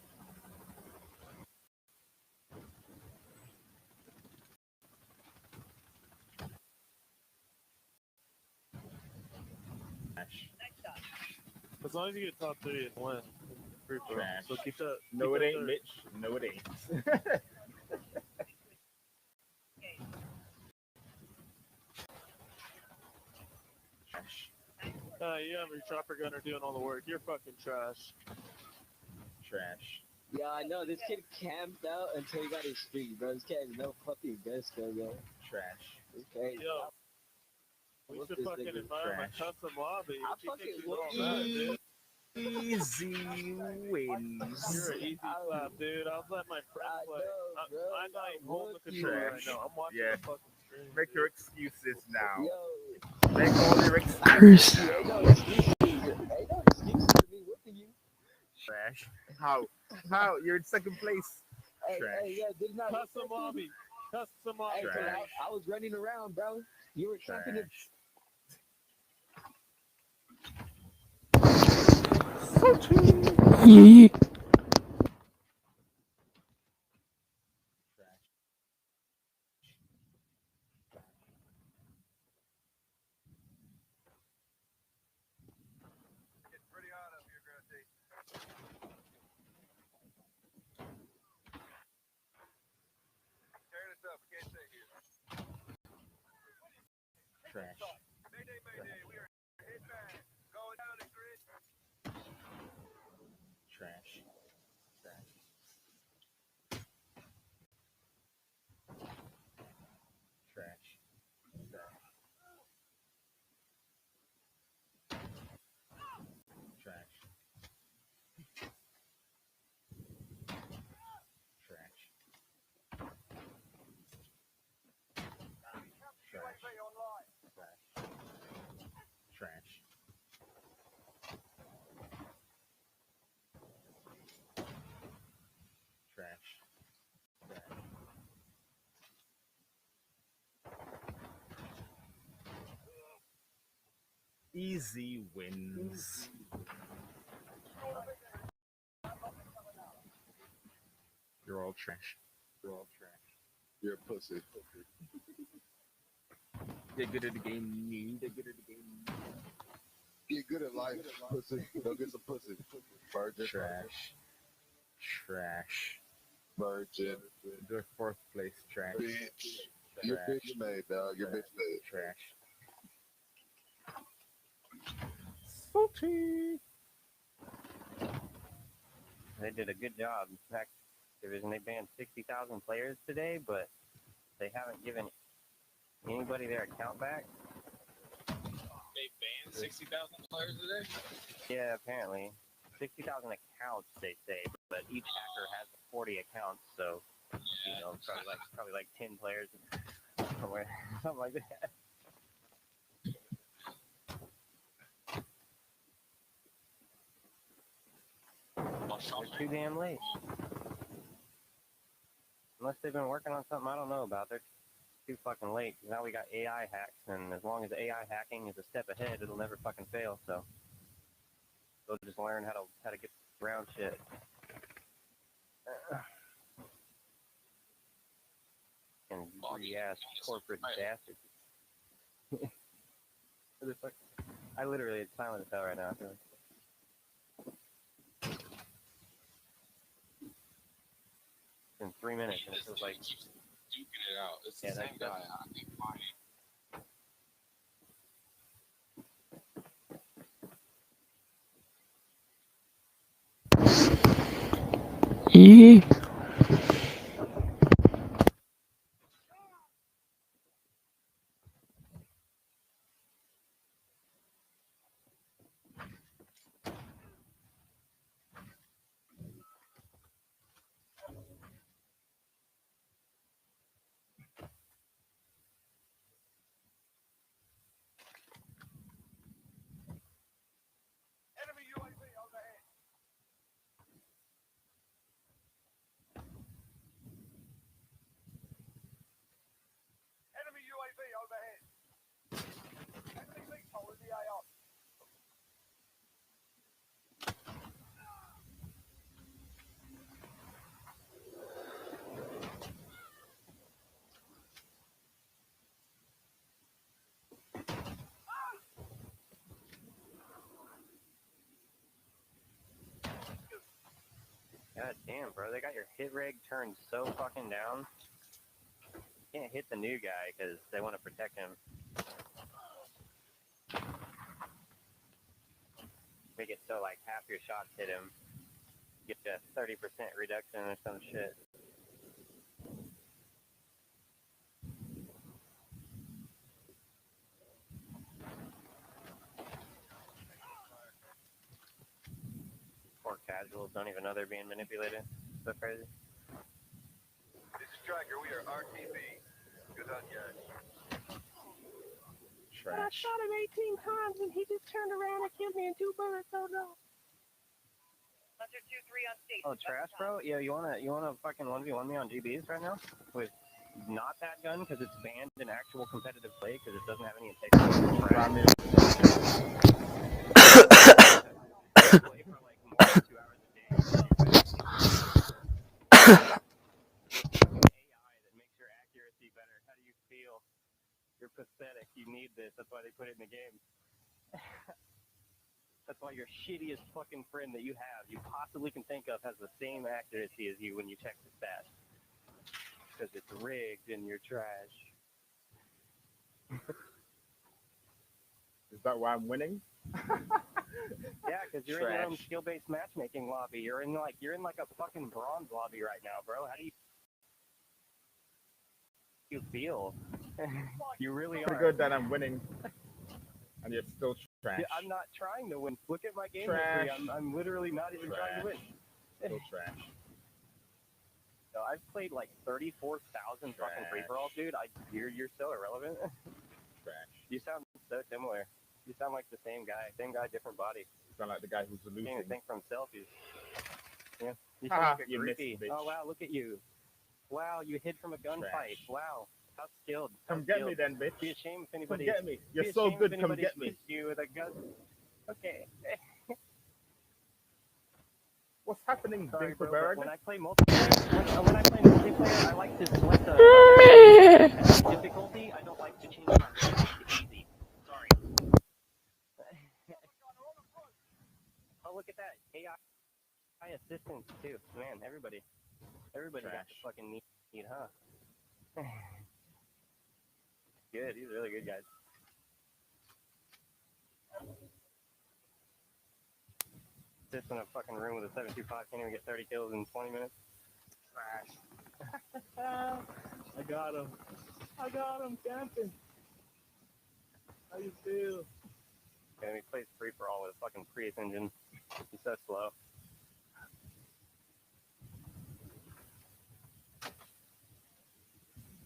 [SPEAKER 3] Trash.
[SPEAKER 9] Nice shot.
[SPEAKER 4] As long as you get top 3, it's win. Free throw.
[SPEAKER 3] Trash.
[SPEAKER 4] So keep that.
[SPEAKER 3] No,
[SPEAKER 4] keep
[SPEAKER 3] it
[SPEAKER 4] that
[SPEAKER 3] ain't,
[SPEAKER 4] third.
[SPEAKER 3] Mitch. No, it ain't. Trash.
[SPEAKER 4] You have your chopper gunner doing all the work. You're fucking trash.
[SPEAKER 3] Trash.
[SPEAKER 11] Yeah, I know. This kid camped out until he got his streak, bro. This kid has no fucking gun skill, yo.
[SPEAKER 3] Trash.
[SPEAKER 11] It's crazy.
[SPEAKER 4] Yo. We
[SPEAKER 11] Whoop
[SPEAKER 4] should
[SPEAKER 11] this
[SPEAKER 4] fucking
[SPEAKER 11] nigga.
[SPEAKER 4] invite my
[SPEAKER 3] Trash.
[SPEAKER 4] custom lobby.
[SPEAKER 11] I
[SPEAKER 4] What you
[SPEAKER 11] fucking
[SPEAKER 4] think is
[SPEAKER 11] whoop
[SPEAKER 4] all
[SPEAKER 11] you.
[SPEAKER 4] that, dude?
[SPEAKER 3] Easy wins.
[SPEAKER 4] You're an easy clap, dude. I'll let my friend
[SPEAKER 11] I
[SPEAKER 4] play.
[SPEAKER 11] know, bro.
[SPEAKER 4] I'm not even holding the
[SPEAKER 11] Whoop
[SPEAKER 4] controller
[SPEAKER 3] you.
[SPEAKER 4] right now. I'm watching
[SPEAKER 3] Yeah.
[SPEAKER 4] the fucking stream.
[SPEAKER 3] Make
[SPEAKER 4] dude.
[SPEAKER 3] your excuses now.
[SPEAKER 11] Yo.
[SPEAKER 3] Make all your excuses.
[SPEAKER 11] Ain't no excuses. Ain't no excuses to me whooping you.
[SPEAKER 3] Trash. How? How? You're in second place.
[SPEAKER 11] Hey,
[SPEAKER 3] Trash.
[SPEAKER 11] hey, yeah, did not
[SPEAKER 4] Custom lobby. Custom lobby.
[SPEAKER 11] Hey, 'cause
[SPEAKER 3] Trash.
[SPEAKER 11] I was running around, bro. You were camping it.
[SPEAKER 3] Trash.
[SPEAKER 7] It's pretty hot up here, Grantee. Tear this up. We can't stay here.
[SPEAKER 3] Trash.
[SPEAKER 7] Mayday, mayday. We are hit back. Going down
[SPEAKER 1] Trash. Trash. Easy wins. You're all trash. You're all trash.
[SPEAKER 12] You're a pussy.
[SPEAKER 8] Get good at the game, get good at the game.
[SPEAKER 12] Get good at life, pussy. Go get some pussy. Virgin.
[SPEAKER 1] Trash. Trash.
[SPEAKER 12] Virgin.
[SPEAKER 1] The fourth place trash.
[SPEAKER 12] Bitch. You're bitch made, dog. You're bitch made.
[SPEAKER 1] Trash.
[SPEAKER 13] Salty. They did a good job. In fact, division they banned 60,000 players today, but they haven't given anybody their account back.
[SPEAKER 10] They banned 60,000 players today?
[SPEAKER 13] Yeah, apparently. 60,000 accounts, they say, but each hacker has 40 accounts, so, you know, probably like 10 players, something like that. They're too damn late. Unless they've been working on something I don't know about. They're too fucking late. Now we got AI hacks, and as long as AI hacking is a step ahead, it'll never fucking fail, so they'll just learn how to get around shit. And greedy-ass corporate bastards. I literally, it's silent as hell right now, I feel like. In 3 minutes, and it feels like
[SPEAKER 10] duking it out. It's the
[SPEAKER 13] yeah,
[SPEAKER 10] same guy. I think mine.
[SPEAKER 13] God damn, bro, they got your hit reg turned so fucking down. You can't hit the new guy because they want to protect him. Make it so like half your shots hit him. Get a 30% reduction or some shit. Poor casuals don't even know they're being manipulated. So crazy.
[SPEAKER 14] This is Striker. We are RTB. Good on you.
[SPEAKER 15] But I shot him 18 times and he just turned around and killed me in 2 bullets. Oh no.
[SPEAKER 9] Hunter 2-3 on station.
[SPEAKER 13] Oh, trash, bro? Yeah, you wanna fucking 1v1 me on GBs right now? With not that gun because it's banned in actual competitive play because it doesn't have any integrity. Play for like more than 2 hours a day. AI that makes your accuracy better. How do you feel? You're pathetic. You need this. That's why they put it in the game. That's why your shittiest fucking friend that you have, you possibly can think of, has the same accuracy as you when you check the stats. Because it's rigged and you're trash.
[SPEAKER 1] Is that why I'm winning?
[SPEAKER 13] Yeah, because you're in your own skill-based matchmaking lobby. You're in like a fucking bronze lobby right now, bro. How do you feel? You really
[SPEAKER 1] Pretty
[SPEAKER 13] are.
[SPEAKER 1] good that I'm winning. And you're still trash.
[SPEAKER 13] Yeah, I'm not trying to win. Look at my game
[SPEAKER 1] Trash.
[SPEAKER 13] history. I'm literally not even trying to win.
[SPEAKER 1] Still trash.
[SPEAKER 13] No, I've played like 34,000 fucking free-for-all, dude. You're so irrelevant. You sound so similar. You sound like the same guy, different body.
[SPEAKER 12] You sound like the guy who's
[SPEAKER 13] You
[SPEAKER 12] losing.
[SPEAKER 13] can't even think from selfies. Yeah. You
[SPEAKER 12] Ah,
[SPEAKER 13] sound like a
[SPEAKER 12] you missed,
[SPEAKER 13] groupie.
[SPEAKER 12] bitch.
[SPEAKER 13] Oh wow, look at you. Wow, you hid from a gunfight.
[SPEAKER 12] Trash.
[SPEAKER 13] Wow. How skilled.
[SPEAKER 12] Come get me then, bitch.
[SPEAKER 13] Be ashamed if
[SPEAKER 12] Come
[SPEAKER 13] anybody.
[SPEAKER 12] get me.
[SPEAKER 13] be
[SPEAKER 12] You're so
[SPEAKER 13] ashamed
[SPEAKER 12] good.
[SPEAKER 13] if
[SPEAKER 12] Come
[SPEAKER 13] anybody
[SPEAKER 12] get me.
[SPEAKER 13] shoots you with a gun. Okay.
[SPEAKER 12] What's happening,
[SPEAKER 13] Sorry, bro,
[SPEAKER 12] Dinkleberg?
[SPEAKER 13] but when I play multiplayer, when I play multiplayer, I like to select the difficulty. I don't like to change my easy. Sorry. Oh, look at that AI assistance too. Man, everybody got
[SPEAKER 12] Trash.
[SPEAKER 13] the fucking need, huh? Good. These are really good guys. Sits in a fucking room with a 725, can't even get 30 kills in 20 minutes. Trash.
[SPEAKER 1] I got him. I got him camping. How you feel?
[SPEAKER 13] And he plays free for all with a fucking Prius engine. He's so slow.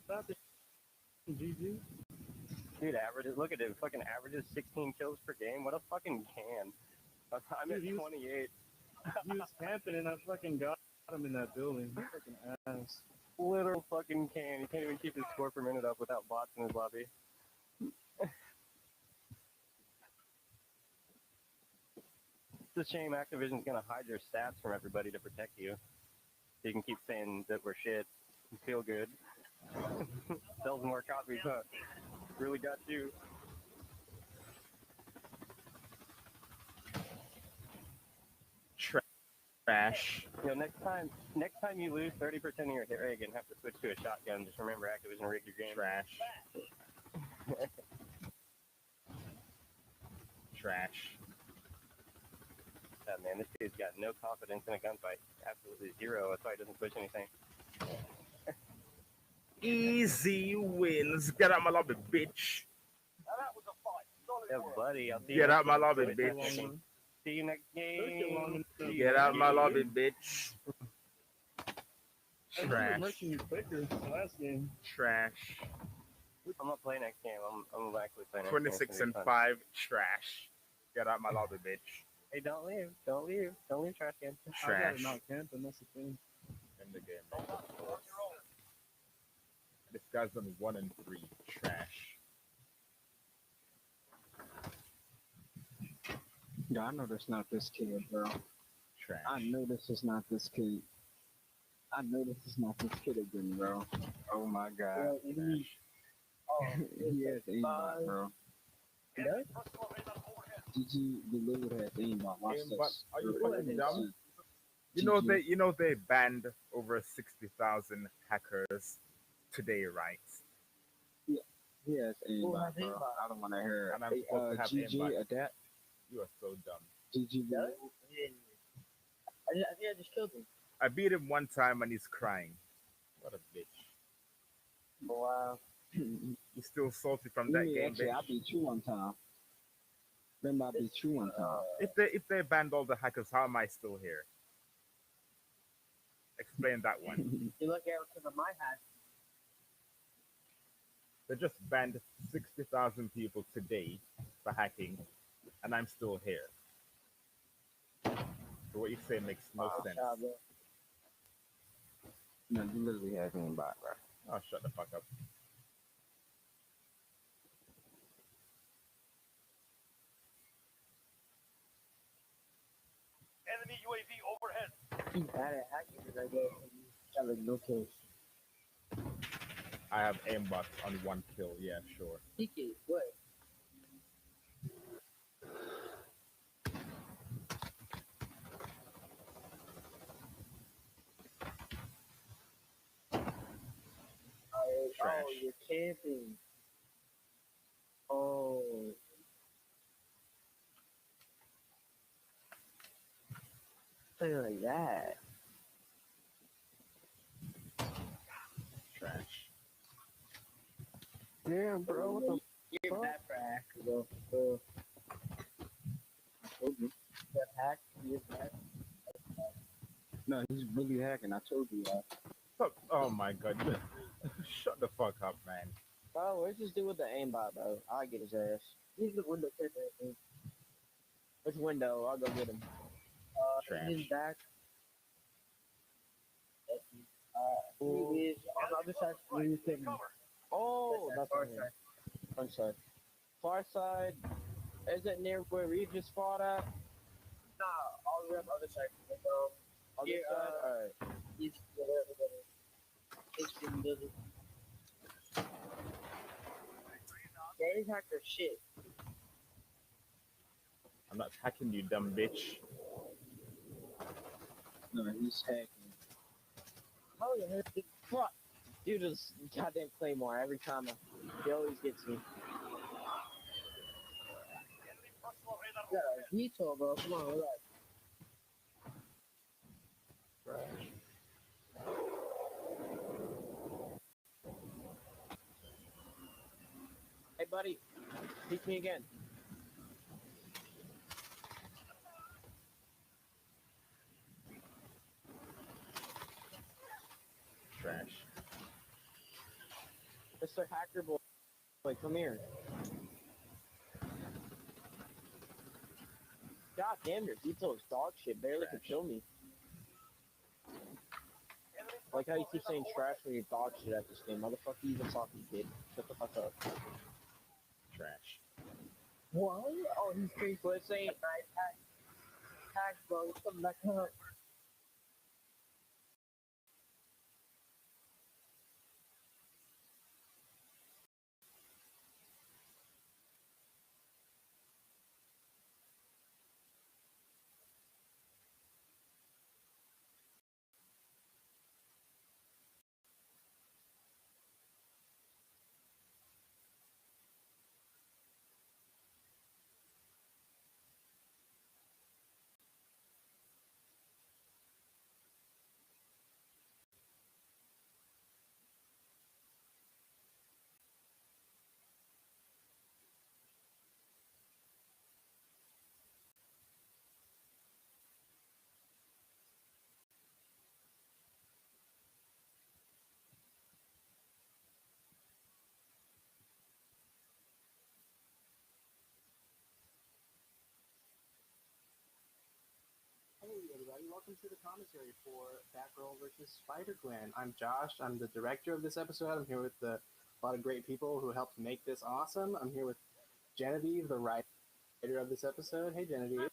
[SPEAKER 1] Stop it. GG.
[SPEAKER 13] Dude, look at it, fucking averages 16 kills per game. What a fucking can. I'm at 28.
[SPEAKER 1] He was camping and I fucking got him in that building. Fucking ass.
[SPEAKER 13] Literal fucking can. He can't even keep his score per minute up without bots in his lobby. It's a shame Activision's gonna hide your stats from everybody to protect you. So you can keep saying that we're shit and feel good. Sells more copies, huh? Really got you.
[SPEAKER 12] Trash.
[SPEAKER 13] You know, next time you lose 30% of your hit rate and have to switch to a shotgun, just remember Activision rigged your game.
[SPEAKER 12] Trash. Trash.
[SPEAKER 13] Yeah, man, this dude's got no confidence in a gunfight. Absolutely zero. That's why he doesn't push anything.
[SPEAKER 12] Easy wins. Get out my lobby, bitch.
[SPEAKER 13] Yeah, buddy. I'll see
[SPEAKER 12] Get
[SPEAKER 13] you
[SPEAKER 12] out my
[SPEAKER 13] next
[SPEAKER 12] lobby,
[SPEAKER 13] game.
[SPEAKER 12] bitch.
[SPEAKER 13] See you next game.
[SPEAKER 12] Get out my lobby, bitch.
[SPEAKER 1] I
[SPEAKER 12] Trash.
[SPEAKER 1] was rushing you quicker last game.
[SPEAKER 12] Trash.
[SPEAKER 13] I'm not playing next game. I'm actually playing next
[SPEAKER 12] 26
[SPEAKER 13] game.
[SPEAKER 12] and 5. Trash. Get out my lobby, bitch.
[SPEAKER 13] Hey, don't leave. Don't leave. Don't leave, trash can.
[SPEAKER 1] I gotta
[SPEAKER 12] Trash.
[SPEAKER 1] not camping, that's the thing.
[SPEAKER 12] In the game. This guy's done 1 and 3. Trash.
[SPEAKER 11] Yeah, I know that's not this kid, bro.
[SPEAKER 12] Trash.
[SPEAKER 11] I know this is not this kid. I know this is not this kid again, bro. Oh my god. He has aimbot, bro. GG delivered has aimbot. Watch
[SPEAKER 12] Aimbot?
[SPEAKER 11] this.
[SPEAKER 12] Are you
[SPEAKER 11] Real
[SPEAKER 12] fucking
[SPEAKER 11] quick.
[SPEAKER 12] dumb?
[SPEAKER 11] GG.
[SPEAKER 12] You know they banned over 60,000 hackers today, right?
[SPEAKER 11] He has aimbot, bro. I don't want to hear it.
[SPEAKER 12] And I'm supposed to have
[SPEAKER 11] GG
[SPEAKER 12] aimbot.
[SPEAKER 11] adapt.
[SPEAKER 12] You are so dumb.
[SPEAKER 11] GG.
[SPEAKER 16] I think I just killed him.
[SPEAKER 12] I beat him one time and he's crying. What a bitch.
[SPEAKER 11] Wow.
[SPEAKER 12] He's still salty from that game,
[SPEAKER 11] Actually,
[SPEAKER 12] bitch.
[SPEAKER 11] I beat you one time. Remember, I beat you one time.
[SPEAKER 12] If they banned all the hackers, how am I still here? Explain that one.
[SPEAKER 16] You look at it because of my hat.
[SPEAKER 12] They just banned 60,000 people today for hacking, and I'm still here. So what you say makes no sense.
[SPEAKER 11] No, you literally have aimbot, bro.
[SPEAKER 12] Oh, shut the fuck up.
[SPEAKER 14] Enemy UAV overhead.
[SPEAKER 16] He's bad at hacking because I get like no kills.
[SPEAKER 12] I have aimbot on 1 kill, yeah, sure.
[SPEAKER 16] Tiki, what?
[SPEAKER 12] Trash.
[SPEAKER 16] Oh, you're camping. Oh. Play like that.
[SPEAKER 12] Trash.
[SPEAKER 11] Damn, bro. What the
[SPEAKER 16] You're
[SPEAKER 11] fuck?
[SPEAKER 16] bad for hack, bro. I told you. That hack, you're bad.
[SPEAKER 11] No, he's really hacking. I told you that.
[SPEAKER 12] Oh my god. Shut the fuck up, man.
[SPEAKER 16] Bro, where's this dude with the aimbot, bro? I'll get his ass.
[SPEAKER 11] He's the window checker, I think.
[SPEAKER 16] Which window? I'll go get him.
[SPEAKER 11] His back. He is on the other side where you think.
[SPEAKER 16] Oh, that's
[SPEAKER 11] far
[SPEAKER 16] him.
[SPEAKER 11] side.
[SPEAKER 16] Front side. Far side. Is it near where we just fought at?
[SPEAKER 11] Nah, all the way on the other side.
[SPEAKER 16] Other
[SPEAKER 11] Yeah,
[SPEAKER 16] side? Alright.
[SPEAKER 11] East, whatever that is. It's in the middle. They hacked their shit.
[SPEAKER 12] I'm not hacking you, dumb bitch.
[SPEAKER 11] No, he's hacking.
[SPEAKER 16] Oh, yeah. Fuck. Dude, this goddamn Claymore every time. He always gets me.
[SPEAKER 11] Yeah, veto, bro. Come on, relax.
[SPEAKER 16] Hey, buddy. Teach me again.
[SPEAKER 12] Trash.
[SPEAKER 16] Mr. Hacker Boy, come here. God damn, your detail is dog shit. Barely could kill me. Like how you keep saying trash when you're dog shit at this game. Motherfucker, you even talking, kid. Shut the fuck up.
[SPEAKER 12] Trash.
[SPEAKER 11] What? Oh, he's crazy.
[SPEAKER 16] Let's say
[SPEAKER 11] Hack, bro. Come back up.
[SPEAKER 17] Hey everybody, welcome to the commentary for Batgirl vs. Spider-Gwen. I'm Josh, I'm the director of this episode. I'm here with a lot of great people who helped make this awesome. I'm here with Genevieve, the writer of this episode. Hey Genevieve.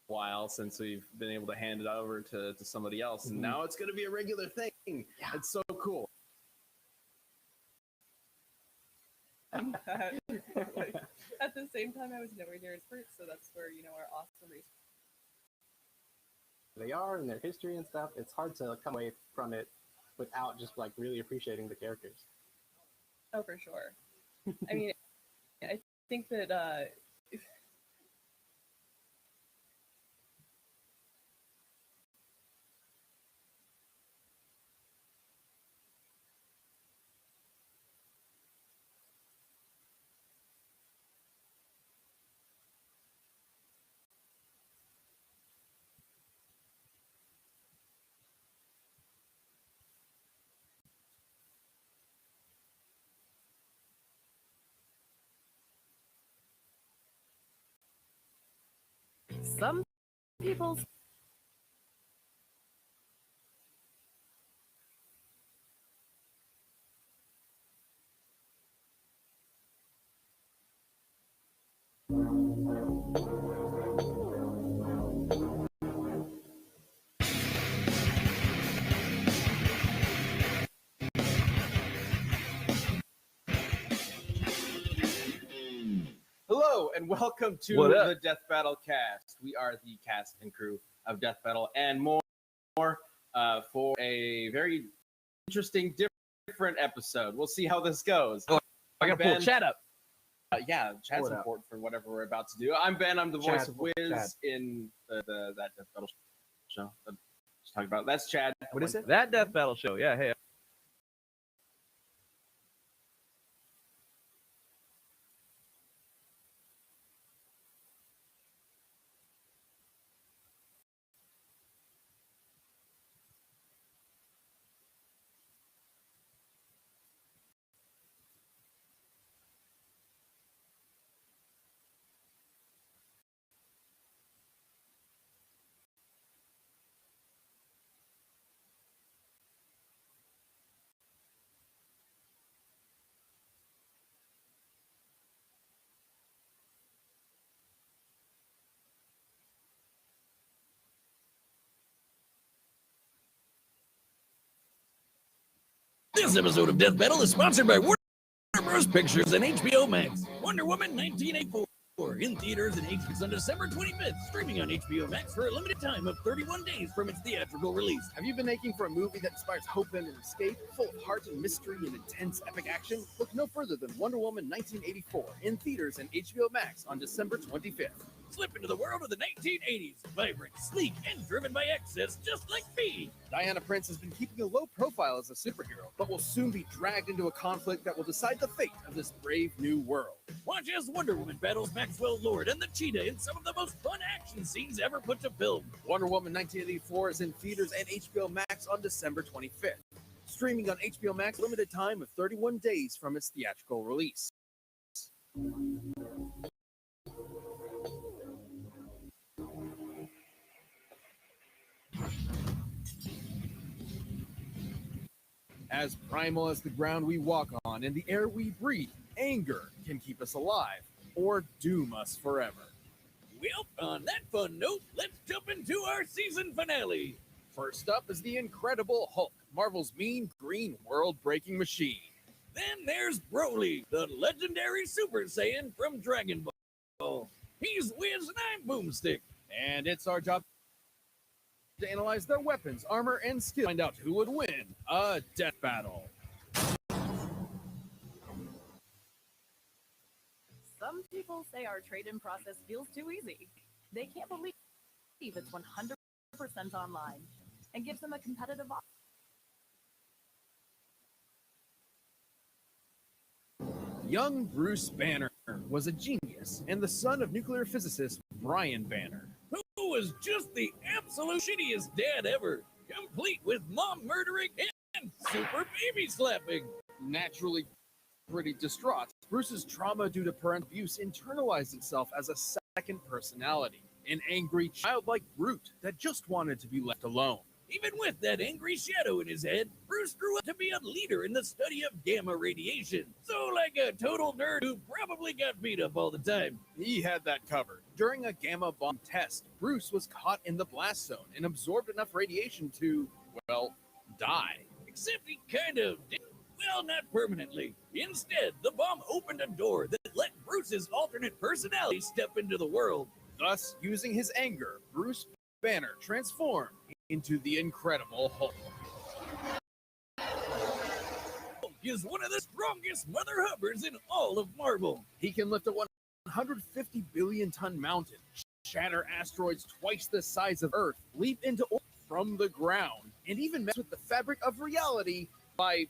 [SPEAKER 18] While since we've been able to hand it over to somebody else, and now it's going to be a regular thing. Yeah. It's so cool.
[SPEAKER 19] At the same time, I was nowhere near as first, so that's where, our awesome race.
[SPEAKER 17] They are and their history and stuff. It's hard to come away from it without just really appreciating the characters.
[SPEAKER 19] Oh, for sure. I mean, I think that
[SPEAKER 20] some people
[SPEAKER 18] Hello and welcome to
[SPEAKER 12] What up?
[SPEAKER 18] the Death Battle cast. We are the cast and crew of Death Battle and more for a very interesting, different episode. We'll see how this goes.
[SPEAKER 12] Oh, I gotta pull
[SPEAKER 18] Ben.
[SPEAKER 12] Chad up.
[SPEAKER 18] Yeah, Chad's
[SPEAKER 12] What up?
[SPEAKER 18] important for whatever we're about to do. I'm Ben. I'm the voice
[SPEAKER 12] Chad,
[SPEAKER 18] of Wiz
[SPEAKER 12] Chad.
[SPEAKER 18] in that Death Battle show. Just talking about. That's Chad.
[SPEAKER 12] What is it? That Death Battle show. Yeah, hey.
[SPEAKER 21] This episode of Death Battle is sponsored by Warner Bros. Pictures and HBO Max. Wonder Woman 1984 in theaters and HBO on December 25th, streaming on HBO Max for a limited time of 31 days from its theatrical release.
[SPEAKER 22] Have you been aching for a movie that inspires hope and escape, full of heart and mystery and intense epic action? Look no further than Wonder Woman 1984 in theaters and HBO Max on December 25th.
[SPEAKER 21] Slip into the world of the 1980s, vibrant, sleek, and driven by excess, just like me.
[SPEAKER 22] Diana Prince has been keeping a low profile as a superhero, but will soon be dragged into a conflict that will decide the fate of this brave new world.
[SPEAKER 21] Watch as Wonder Woman battles Maxwell Lord and the Cheetah in some of the most fun action scenes ever put to film.
[SPEAKER 22] Wonder Woman 1984 is in theaters and HBO Max on December 25th. Streaming on HBO Max, limited time of 31 days from its theatrical release. As primal as the ground we walk on and the air we breathe, anger can keep us alive or doom us forever.
[SPEAKER 21] Well, on that fun note, let's jump into our season finale.
[SPEAKER 22] First up is the Incredible Hulk, Marvel's mean green world-breaking machine.
[SPEAKER 21] Then there's Broly, the legendary Super Saiyan from Dragon Ball. He's Wiz and I'm Boomstick.
[SPEAKER 22] And it's our job to analyze their weapons, armor, and skill. Find out who would win a death battle.
[SPEAKER 20] Some people say our trade-in process feels too easy. They can't believe it's 100% online and gives them a competitive offer.
[SPEAKER 22] Young Bruce Banner was a genius and the son of nuclear physicist Brian Banner.
[SPEAKER 21] Who was just the absolute shittiest dad ever, complete with mom murdering and super baby slapping.
[SPEAKER 22] Naturally pretty distraught, Bruce's trauma due to parental abuse internalized itself as a second personality, an angry, childlike brute that just wanted to be left alone.
[SPEAKER 21] Even with that angry shadow in his head, Bruce grew up to be a leader in the study of gamma radiation. So like a total nerd who probably got beat up all the time.
[SPEAKER 22] He had that covered. During a gamma bomb test, Bruce was caught in the blast zone and absorbed enough radiation to, well, die.
[SPEAKER 21] Except he kind of did. Well, not permanently. Instead, the bomb opened a door that let Bruce's alternate personality step into the world.
[SPEAKER 22] Thus, using his anger, Bruce Banner transformed into the Incredible Hulk.
[SPEAKER 21] Hulk is one of the strongest Mother Hubbards in all of Marvel.
[SPEAKER 22] He can lift a 150 billion ton mountain, shatter asteroids twice the size of Earth, leap into orbit from the ground, and even mess with the fabric of reality by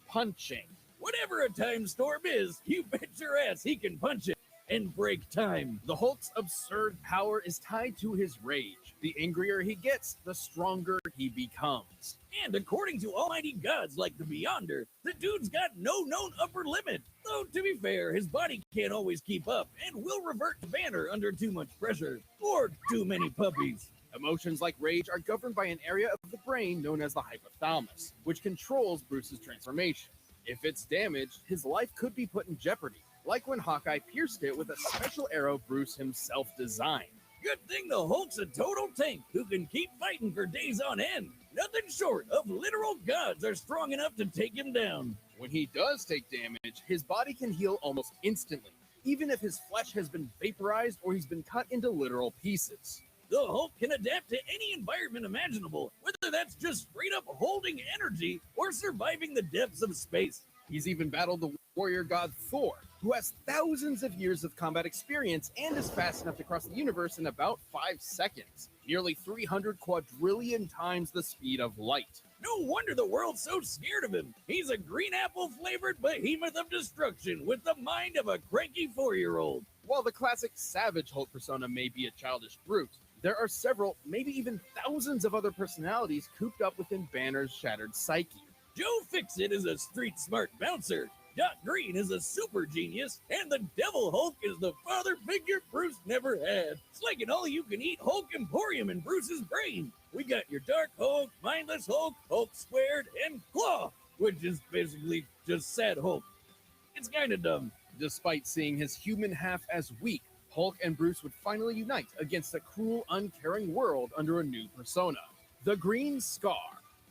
[SPEAKER 22] punching.
[SPEAKER 21] Whatever a time storm is, you bet your ass he can punch it and break time.
[SPEAKER 22] The Hulk's absurd power is tied to his rage. The angrier he gets, the stronger he becomes.
[SPEAKER 21] And according to almighty gods like the Beyonder, the dude's got no known upper limit. Though, to be fair, his body can't always keep up and will revert to Banner under too much pressure or too many puppies.
[SPEAKER 22] Emotions like rage are governed by an area of the brain known as the hypothalamus, which controls Bruce's transformation. If it's damaged, his life could be put in jeopardy, like when Hawkeye pierced it with a special arrow Bruce himself designed.
[SPEAKER 21] Good thing the Hulk's a total tank who can keep fighting for days on end. Nothing short of literal gods are strong enough to take him down.
[SPEAKER 22] When he does take damage, his body can heal almost instantly, even if his flesh has been vaporized or he's been cut into literal pieces.
[SPEAKER 21] The Hulk can adapt to any environment imaginable, whether that's just straight up holding energy or surviving the depths of space.
[SPEAKER 22] He's even battled the warrior god Thor, who has thousands of years of combat experience and is fast enough to cross the universe in about 5 seconds, nearly 300 quadrillion times the speed of light.
[SPEAKER 21] No wonder the world's so scared of him. He's a green apple-flavored behemoth of destruction with the mind of a cranky 4-year-old.
[SPEAKER 22] While the classic Savage Hulk persona may be a childish brute, there are several, maybe even thousands of other personalities cooped up within Banner's shattered psyche.
[SPEAKER 21] Joe Fixit is a street-smart bouncer. Doc Green is a super genius, and the Devil Hulk is the father figure Bruce never had. It's like an all-you-can-eat Hulk Emporium in Bruce's brain. We got your Dark Hulk, Mindless Hulk, Hulk Squared, and Claw, which is basically just Sad Hulk. It's kind of dumb.
[SPEAKER 22] Despite seeing his human half as weak, Hulk and Bruce would finally unite against a cruel, uncaring world under a new persona, the Green Scar.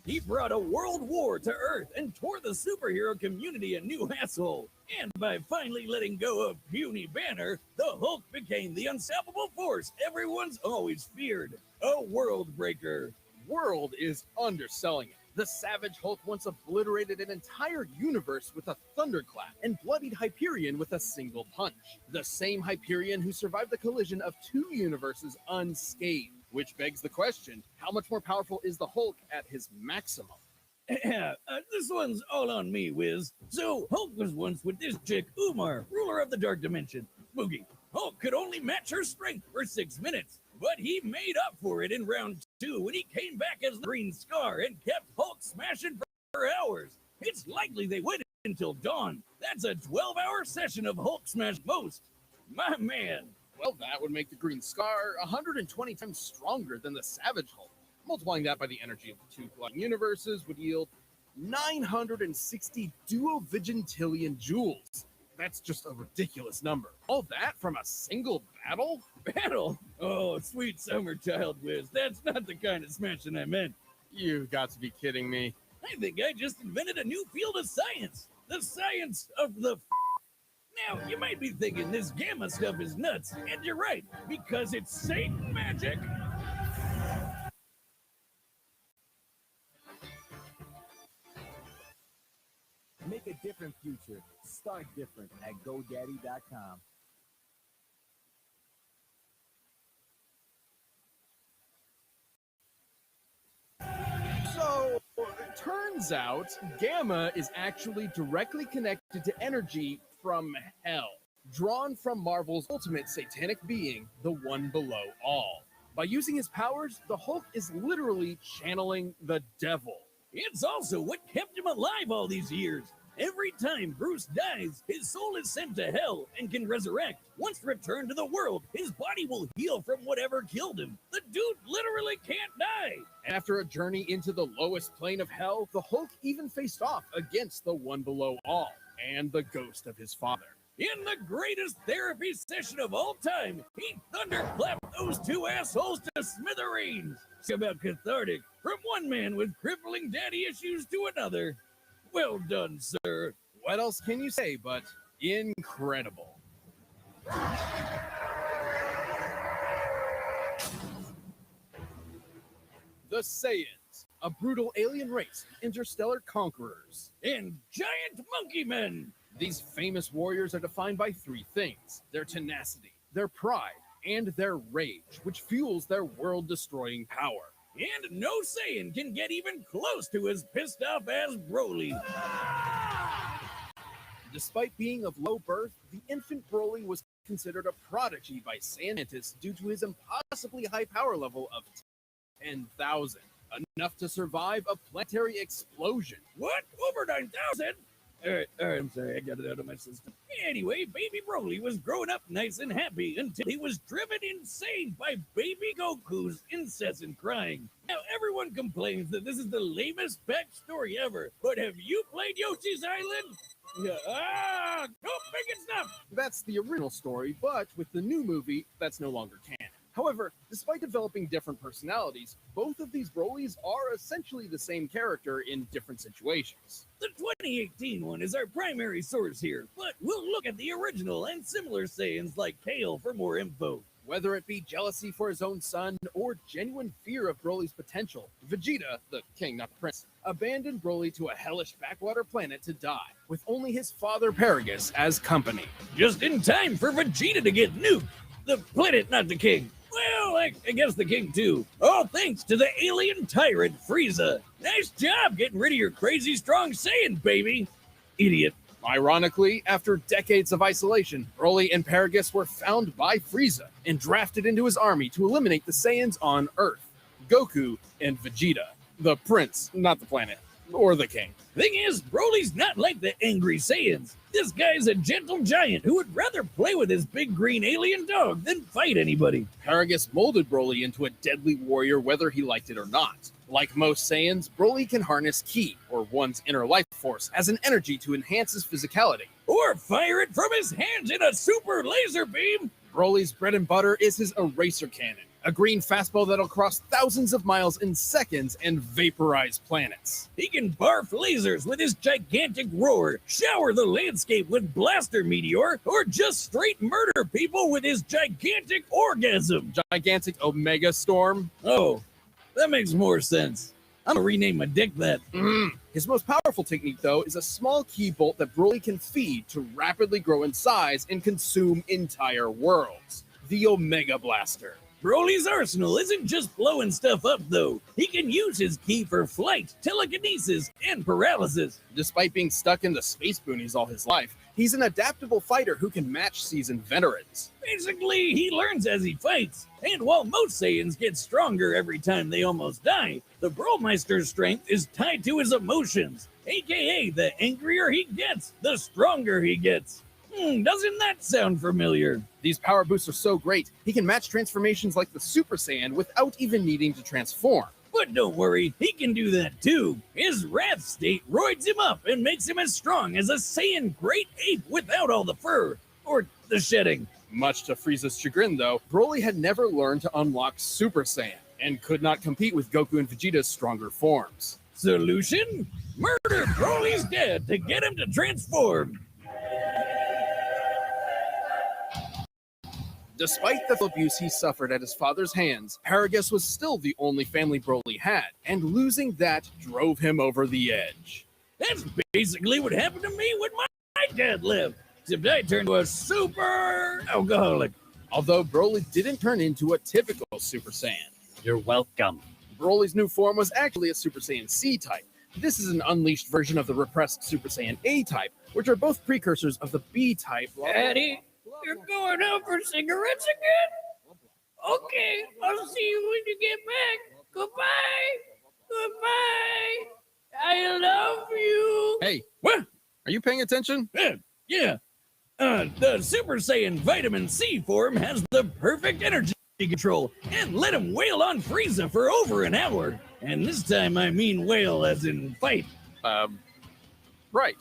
[SPEAKER 21] He brought a world war to Earth and tore the superhero community a new asshole. And by finally letting go of puny Banner, the Hulk became the unstoppable force everyone's always feared. A world breaker.
[SPEAKER 22] World is underselling it. The Savage Hulk once obliterated an entire universe with a thunderclap and bloodied Hyperion with a single punch. The same Hyperion who survived the collision of two universes unscathed. Which begs the question, how much more powerful is the Hulk at his maximum?
[SPEAKER 21] This one's all on me, Wiz. So, Hulk was once with this chick, Umar, ruler of the Dark Dimension. Boogie. Hulk could only match her strength for 6 minutes, but he made up for it in round 2 when he came back as the Green Scar and kept Hulk smashing for hours. It's likely they waited until dawn. That's a 12-hour session of Hulk smash most. My man.
[SPEAKER 22] Well, that would make the Green Scar 120 times stronger than the Savage Hulk. Multiplying that by the energy of the two colliding universes would yield 960 duovigintillion joules. That's just a ridiculous number. All that from a single battle?
[SPEAKER 21] Battle? Oh, sweet summer child, Wiz. That's not the kind of smashing I meant.
[SPEAKER 22] You've got to be kidding me.
[SPEAKER 21] I think I just invented a new field of science. The science of the Now, you might be thinking this gamma stuff is nuts, and you're right, because it's Satan magic.
[SPEAKER 2] Make a different future. Start different at GoDaddy.com.
[SPEAKER 22] So, it turns out gamma is actually directly connected to energy from hell, drawn from Marvel's ultimate satanic being, the One Below All. By using his powers, the Hulk is literally channeling the devil.
[SPEAKER 21] It's also what kept him alive all these years. Every time Bruce dies, his soul is sent to hell and can resurrect. Once returned to the world, his body will heal from whatever killed him. The dude literally can't die.
[SPEAKER 22] After a journey into the lowest plane of hell, the Hulk even faced off against the One Below All and the ghost of his father.
[SPEAKER 21] In the greatest therapy session of all time, he thunderclapped those two assholes to smithereens. It's about cathartic, from one man with crippling daddy issues to another. Well done, sir.
[SPEAKER 22] What else can you say but incredible? The Saiyans, a brutal alien race of interstellar conquerors.
[SPEAKER 21] And giant monkey men.
[SPEAKER 22] These famous warriors are defined by three things: their tenacity, their pride, and their rage, which fuels their world-destroying power.
[SPEAKER 21] And no Saiyan can get even close to as pissed off as Broly.
[SPEAKER 22] Despite being of low birth, the infant Broly was considered a prodigy by scientists due to his impossibly high power level of 10,000, enough to survive a planetary explosion.
[SPEAKER 21] What? Over 9,000? All right, I'm sorry, I got it out of my system. Anyway, baby Broly was growing up nice and happy until he was driven insane by baby Goku's incessant crying. Now, everyone complains that this is the lamest backstory ever, but have you played Yoshi's Island? Don't make it stop!
[SPEAKER 22] That's the original story, but with the new movie, that's no longer canon. However, despite developing different personalities, both of these Brolys are essentially the same character in different situations.
[SPEAKER 21] The 2018 one is our primary source here, but we'll look at the original and similar Saiyans like Kale for more info.
[SPEAKER 22] Whether it be jealousy for his own son or genuine fear of Broly's potential, Vegeta, the king, not the prince, abandoned Broly to a hellish backwater planet to die, with only his father Paragus as company.
[SPEAKER 21] Just in time for Vegeta to get nuked. The planet, not the king. Well, I guess the king too. All thanks to the alien tyrant Frieza. Nice job getting rid of your crazy strong Saiyan, baby. Idiot.
[SPEAKER 22] Ironically, after decades of isolation, Broly and Paragus were found by Frieza and drafted into his army to eliminate the Saiyans on Earth, Goku and Vegeta. The prince, not the planet, or the king.
[SPEAKER 21] Thing is, Broly's not like the angry Saiyans. This guy's a gentle giant who would rather play with his big green alien dog than fight anybody.
[SPEAKER 22] Paragus molded Broly into a deadly warrior whether he liked it or not. Like most Saiyans, Broly can harness Ki, or one's inner life force, as an energy to enhance his physicality.
[SPEAKER 21] Or fire it from his hands in a super laser beam.
[SPEAKER 22] Broly's bread and butter is his eraser cannon, a green fastball that'll cross thousands of miles in seconds and vaporize planets.
[SPEAKER 21] He can barf lasers with his gigantic roar, shower the landscape with blaster meteor, or just straight murder people with his gigantic orgasm.
[SPEAKER 22] Gigantic Omega Storm?
[SPEAKER 21] Oh, that makes more sense. I'm gonna rename my dick that.
[SPEAKER 22] His most powerful technique, though, is a small key bolt that Broly can feed to rapidly grow in size and consume entire worlds. The Omega Blaster.
[SPEAKER 21] Broly's arsenal isn't just blowing stuff up, though. He can use his key for flight, telekinesis, and paralysis.
[SPEAKER 22] Despite being stuck in the space boonies all his life, he's an adaptable fighter who can match seasoned veterans.
[SPEAKER 21] Basically, he learns as he fights. And while most Saiyans get stronger every time they almost die, the Bromeister's strength is tied to his emotions. AKA, the angrier he gets, the stronger he gets. Doesn't that sound familiar?
[SPEAKER 22] These power boosts are so great, he can match transformations like the Super Saiyan without even needing to transform.
[SPEAKER 21] But don't worry, he can do that too. His Wrath state roids him up and makes him as strong as a Saiyan great ape without all the fur. Or the shedding.
[SPEAKER 22] Much to Frieza's chagrin, though, Broly had never learned to unlock Super Saiyan and could not compete with Goku and Vegeta's stronger forms.
[SPEAKER 21] Solution? Murder Broly's dad to get him to transform.
[SPEAKER 22] Despite the abuse he suffered at his father's hands, Paragus was still the only family Broly had, and losing that drove him over the edge.
[SPEAKER 21] That's basically what happened to me when my dad left, except I turned to a super alcoholic.
[SPEAKER 22] Although Broly didn't turn into a typical Super Saiyan.
[SPEAKER 5] You're welcome.
[SPEAKER 22] Broly's new form was actually a Super Saiyan C-type. This is an unleashed version of the repressed Super Saiyan A-type, which are both precursors of the B-type.
[SPEAKER 21] Daddy, you're going out for cigarettes again? Okay, I'll see you when you get back. Goodbye. Goodbye. I love you.
[SPEAKER 22] Hey,
[SPEAKER 21] what?
[SPEAKER 22] Are you paying attention?
[SPEAKER 21] Yeah. The Super Saiyan Vitamin C form has the perfect energy control and let him wail on Frieza for over an hour. And this time I mean wail as in fight.
[SPEAKER 22] Right.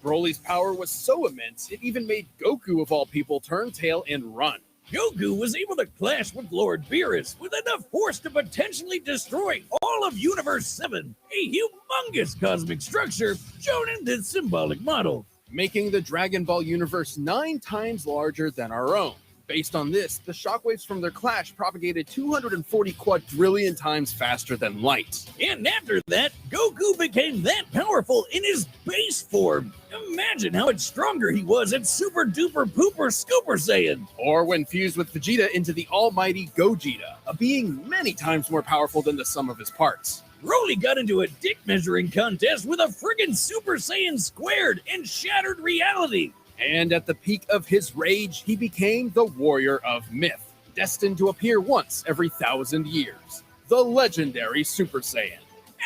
[SPEAKER 22] Broly's power was so immense, it even made Goku, of all people, turn tail and run.
[SPEAKER 21] Goku was able to clash with Lord Beerus with enough force to potentially destroy all of Universe 7, a humongous cosmic structure shown in this symbolic model,
[SPEAKER 22] making the Dragon Ball universe 9 times larger than our own. Based on this, the shockwaves from their clash propagated 240 quadrillion times faster than light.
[SPEAKER 21] And after that, Goku became that powerful in his base form. Imagine how much stronger he was at Super Duper Pooper Scooper Saiyan.
[SPEAKER 22] Or when fused with Vegeta into the almighty Gogeta, a being many times more powerful than the sum of his parts.
[SPEAKER 21] Broly got into a dick measuring contest with a friggin' Super Saiyan squared and shattered reality.
[SPEAKER 22] And at the peak of his rage, he became the Warrior of Myth, destined to appear once every 1,000 years. The legendary Super Saiyan.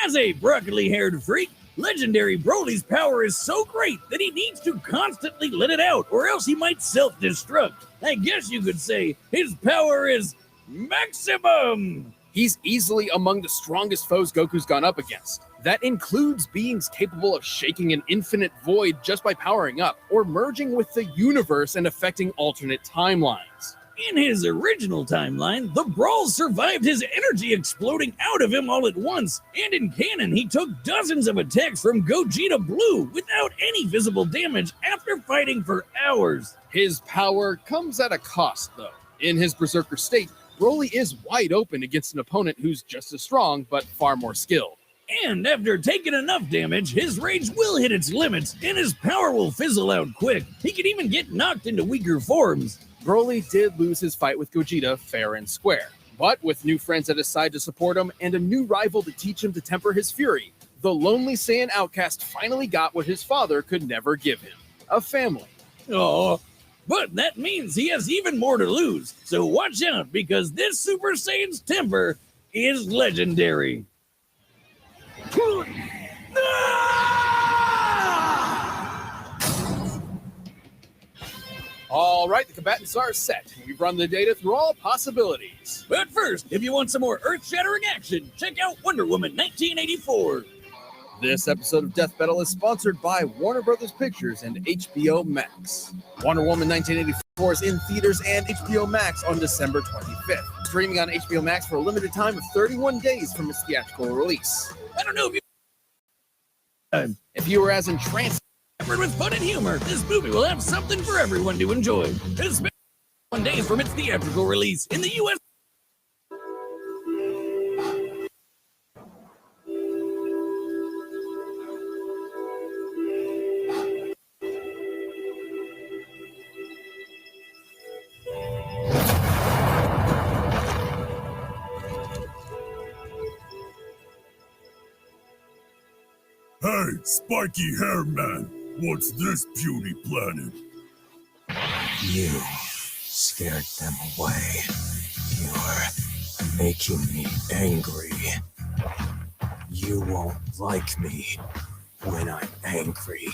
[SPEAKER 21] As a broccoli-haired freak, legendary Broly's power is so great that he needs to constantly let it out, or else he might self-destruct. I guess you could say his power is maximum.
[SPEAKER 22] He's easily among the strongest foes Goku's gone up against. That includes beings capable of shaking an infinite void just by powering up, or merging with the universe and affecting alternate timelines.
[SPEAKER 21] In his original timeline, the Brawl survived his energy exploding out of him all at once, and in canon he took dozens of attacks from Gogeta Blue without any visible damage after fighting for hours.
[SPEAKER 22] His power comes at a cost, though. In his Berserker state, Broly is wide open against an opponent who's just as strong, but far more skilled.
[SPEAKER 21] And after taking enough damage, his rage will hit its limits, and his power will fizzle out quick. He can even get knocked into weaker forms.
[SPEAKER 22] Broly did lose his fight with Gogeta fair and square, but with new friends at his side to support him and a new rival to teach him to temper his fury, the lonely Saiyan outcast finally got what his father could never give him: a family.
[SPEAKER 21] Oh, but that means he has even more to lose, so watch out, because this Super Saiyan's temper is legendary.
[SPEAKER 22] All right, the combatants are set. We've run the data through all possibilities.
[SPEAKER 21] But first, if you want some more earth-shattering action, check out Wonder Woman 1984.
[SPEAKER 22] This episode of Death Battle is sponsored by Warner Brothers Pictures and HBO Max. Wonder Woman 1984 is in theaters and HBO Max on December 25th. Streaming on HBO Max for a limited time of 31 days from its theatrical release.
[SPEAKER 21] I don't know
[SPEAKER 22] if you were as entranced
[SPEAKER 21] with fun and humor, this movie will have something for everyone to enjoy. It's been 1 day from its theatrical release in the U.S.
[SPEAKER 5] Hey, spiky hair man, what's this beauty planet?
[SPEAKER 6] You scared them away. You're making me angry. You won't like me when I'm angry.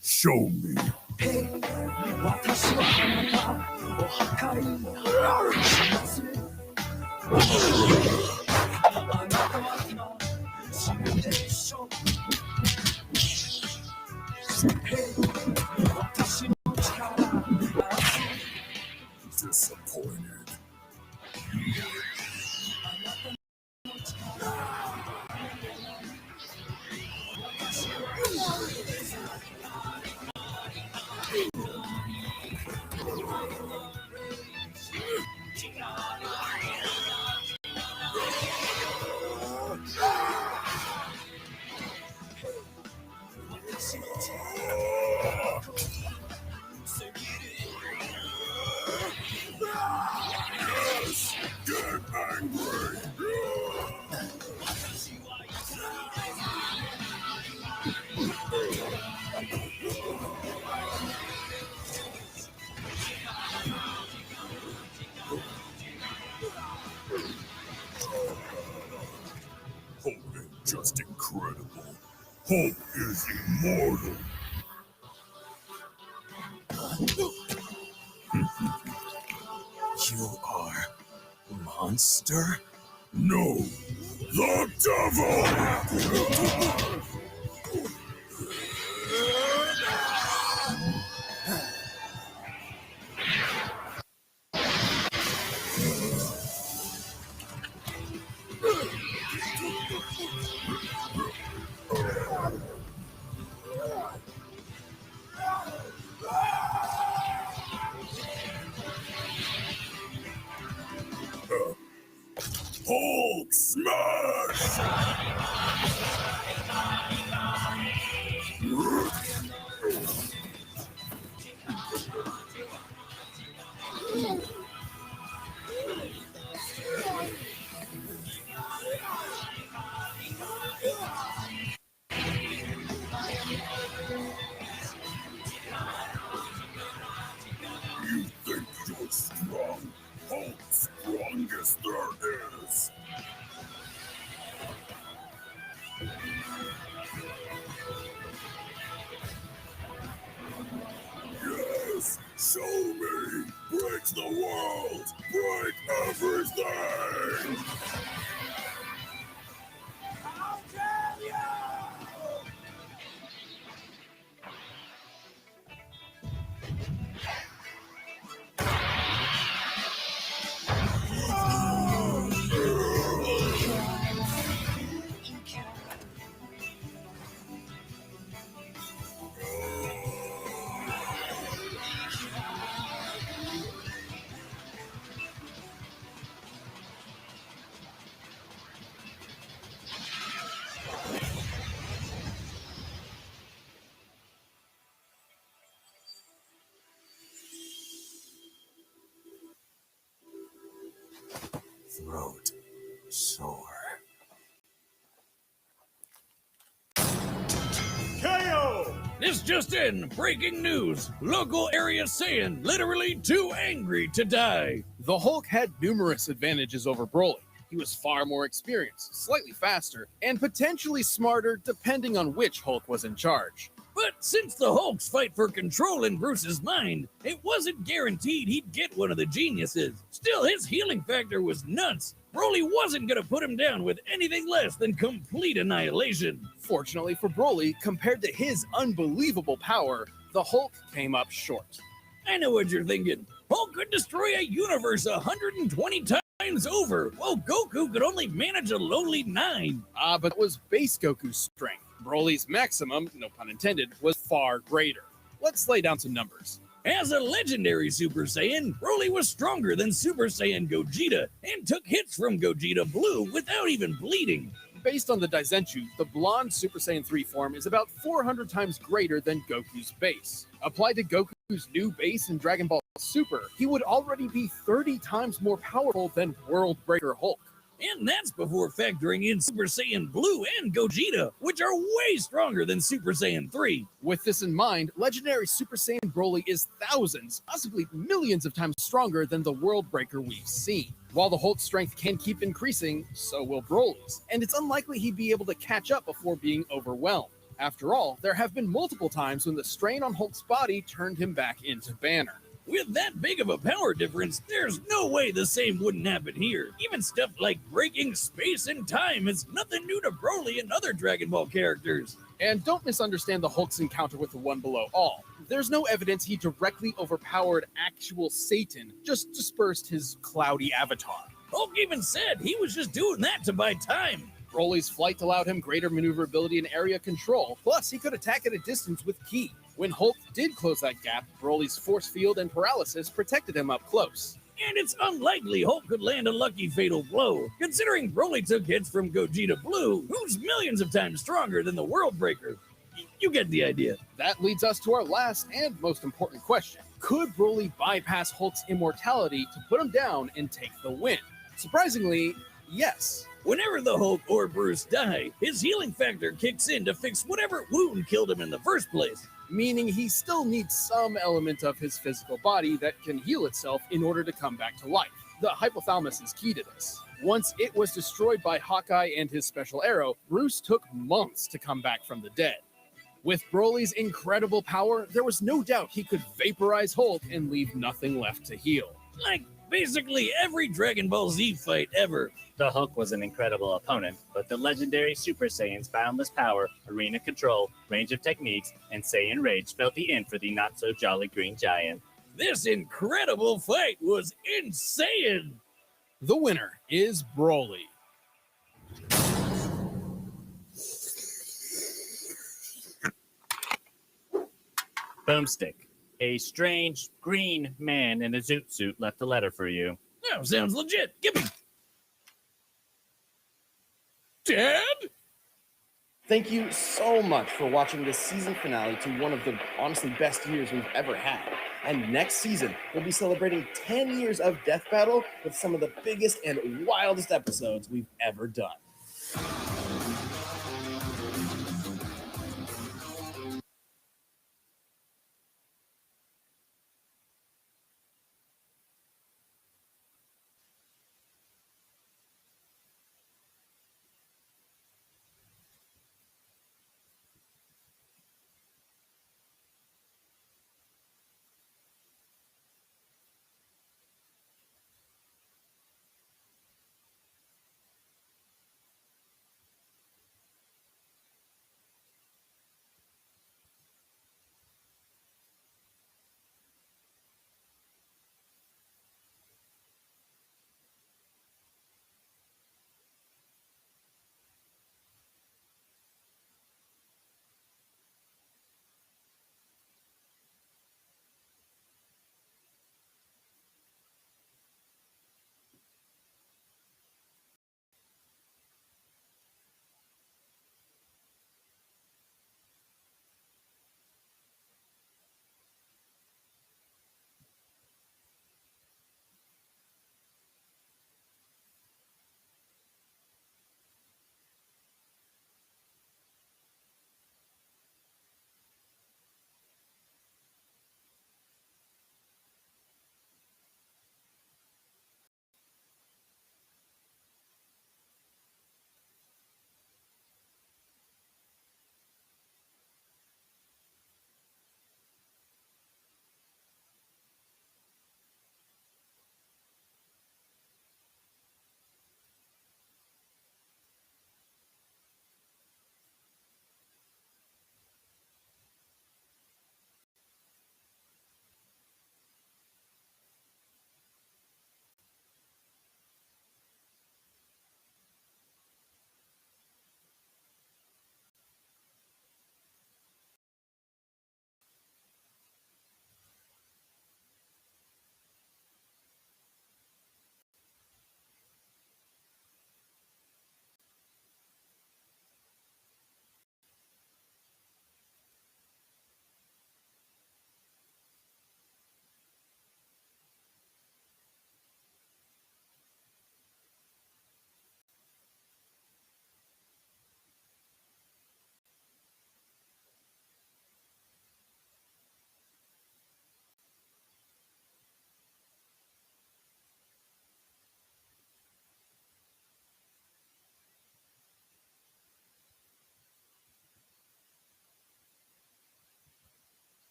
[SPEAKER 5] Show me. Disappointed. Hope is just incredible. Hope is immortal.
[SPEAKER 6] You are monster?
[SPEAKER 5] No, the devil! Hulk smash! You think you're strong? Hulk's strongest there is. Yes, show me! Break the world! Break everything! How dare you!
[SPEAKER 6] Throat sore.
[SPEAKER 21] KO! This just in, breaking news. Local area saying literally too angry to die.
[SPEAKER 22] The Hulk had numerous advantages over Broly. He was far more experienced, slightly faster, and potentially smarter depending on which Hulk was in charge.
[SPEAKER 21] But since the Hulk's fight for control in Bruce's mind, it wasn't guaranteed he'd get one of the geniuses. Still, his healing factor was nuts. Broly wasn't gonna put him down with anything less than complete annihilation.
[SPEAKER 22] Fortunately for Broly, compared to his unbelievable power, the Hulk came up short.
[SPEAKER 21] I know what you're thinking. Hulk could destroy a universe 120 times over, while Goku could only manage a lowly 9.
[SPEAKER 22] But it was base Goku's strength. Broly's maximum, no pun intended, was far greater. Let's lay down some numbers.
[SPEAKER 21] As a legendary Super Saiyan, Broly was stronger than Super Saiyan Gogeta and took hits from Gogeta Blue without even bleeding.
[SPEAKER 22] Based on the Daizenshuu, the blonde Super Saiyan 3 form is about 400 times greater than Goku's base. Applied to Goku's new base in Dragon Ball Super, he would already be 30 times more powerful than World Breaker Hulk.
[SPEAKER 21] And that's before factoring in Super Saiyan Blue and Gogeta, which are way stronger than Super Saiyan 3.
[SPEAKER 22] With this in mind, legendary Super Saiyan Broly is thousands, possibly millions of times stronger than the World Breaker we've seen. While the Hulk's strength can keep increasing, so will Broly's, and it's unlikely he'd be able to catch up before being overwhelmed. After all, there have been multiple times when the strain on Hulk's body turned him back into Banner.
[SPEAKER 21] With that big of a power difference, there's no way the same wouldn't happen here. Even stuff like breaking space and time is nothing new to Broly and other Dragon Ball characters.
[SPEAKER 22] And don't misunderstand the Hulk's encounter with the One Below All. There's no evidence he directly overpowered actual Satan, just dispersed his cloudy avatar.
[SPEAKER 21] Hulk even said he was just doing that to buy time.
[SPEAKER 22] Broly's flight allowed him greater maneuverability and area control, plus he could attack at a distance with Ki. When Hulk did close that gap, Broly's force field and paralysis protected him up close.
[SPEAKER 21] And it's unlikely Hulk could land a lucky fatal blow, considering Broly took hits from Gogeta Blue, who's millions of times stronger than the World Breaker. You get the idea.
[SPEAKER 22] That leads us to our last and most important question. Could Broly bypass Hulk's immortality to put him down and take the win? Surprisingly, yes.
[SPEAKER 21] Whenever the Hulk or Bruce die, his healing factor kicks in to fix whatever wound killed him in the first place.
[SPEAKER 22] Meaning he still needs some element of his physical body that can heal itself in order to come back to life. The hypothalamus is key to this. Once it was destroyed by Hawkeye and his special arrow, Bruce took months to come back from the dead. With Broly's incredible power, there was no doubt he could vaporize Hulk and leave nothing left to heal.
[SPEAKER 21] Like basically every Dragon Ball Z fight ever.
[SPEAKER 3] The Hulk was an incredible opponent, but the legendary Super Saiyan's boundless power, arena control, range of techniques, and Saiyan rage spelled the end for the not-so-jolly Green Giant.
[SPEAKER 21] This incredible fight was insane!
[SPEAKER 22] The winner is Broly.
[SPEAKER 3] Boomstick. A strange green man in a zoot suit left a letter for you.
[SPEAKER 21] That sounds legit. Give me. Dad?
[SPEAKER 4] Thank you so much for watching this season finale to one of the honestly best years we've ever had. And next season, we'll be celebrating 10 years of Death Battle with some of the biggest and wildest episodes we've ever done.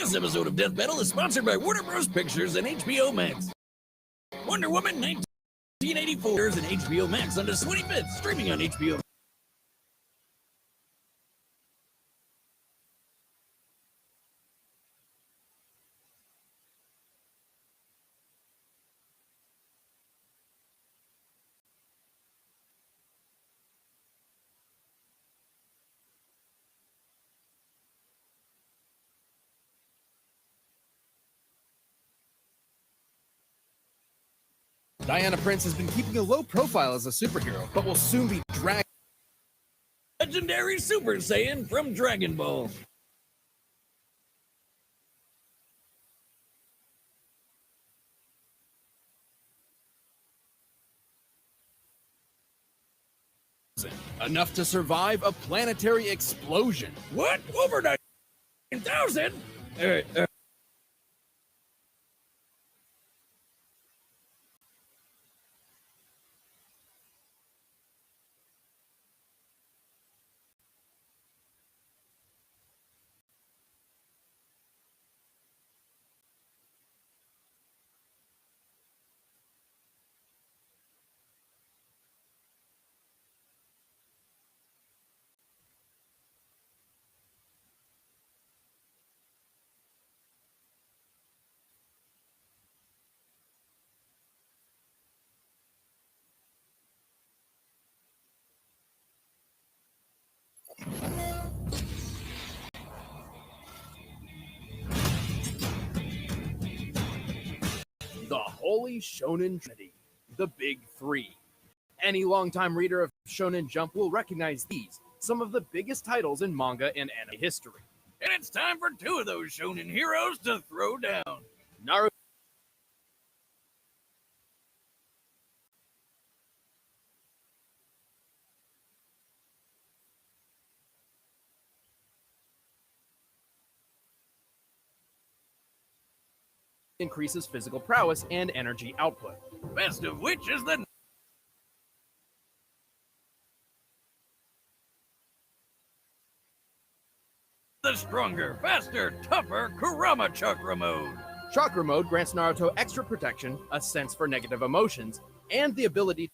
[SPEAKER 21] This episode of Death Battle is sponsored by Warner Bros. Pictures and HBO Max. Wonder Woman 1984 and HBO Max on the 25th, streaming on HBO.
[SPEAKER 22] Diana Prince has been keeping a low profile as a superhero, but will soon be dragged.
[SPEAKER 21] Legendary Super Saiyan from Dragon Ball.
[SPEAKER 22] Enough to survive a planetary explosion.
[SPEAKER 21] What? Over 9,000?
[SPEAKER 22] The Holy Shonen Trinity, the Big Three. Any longtime reader of Shonen Jump will recognize these, some of the biggest titles in manga and anime history.
[SPEAKER 21] And it's time for two of those shonen heroes to throw down.
[SPEAKER 22] Naruto. Increases physical prowess and energy output.
[SPEAKER 21] Best of which is the stronger, faster, tougher Kurama Chakra Mode.
[SPEAKER 22] Chakra Mode grants Naruto extra protection, a sense for negative emotions, and the ability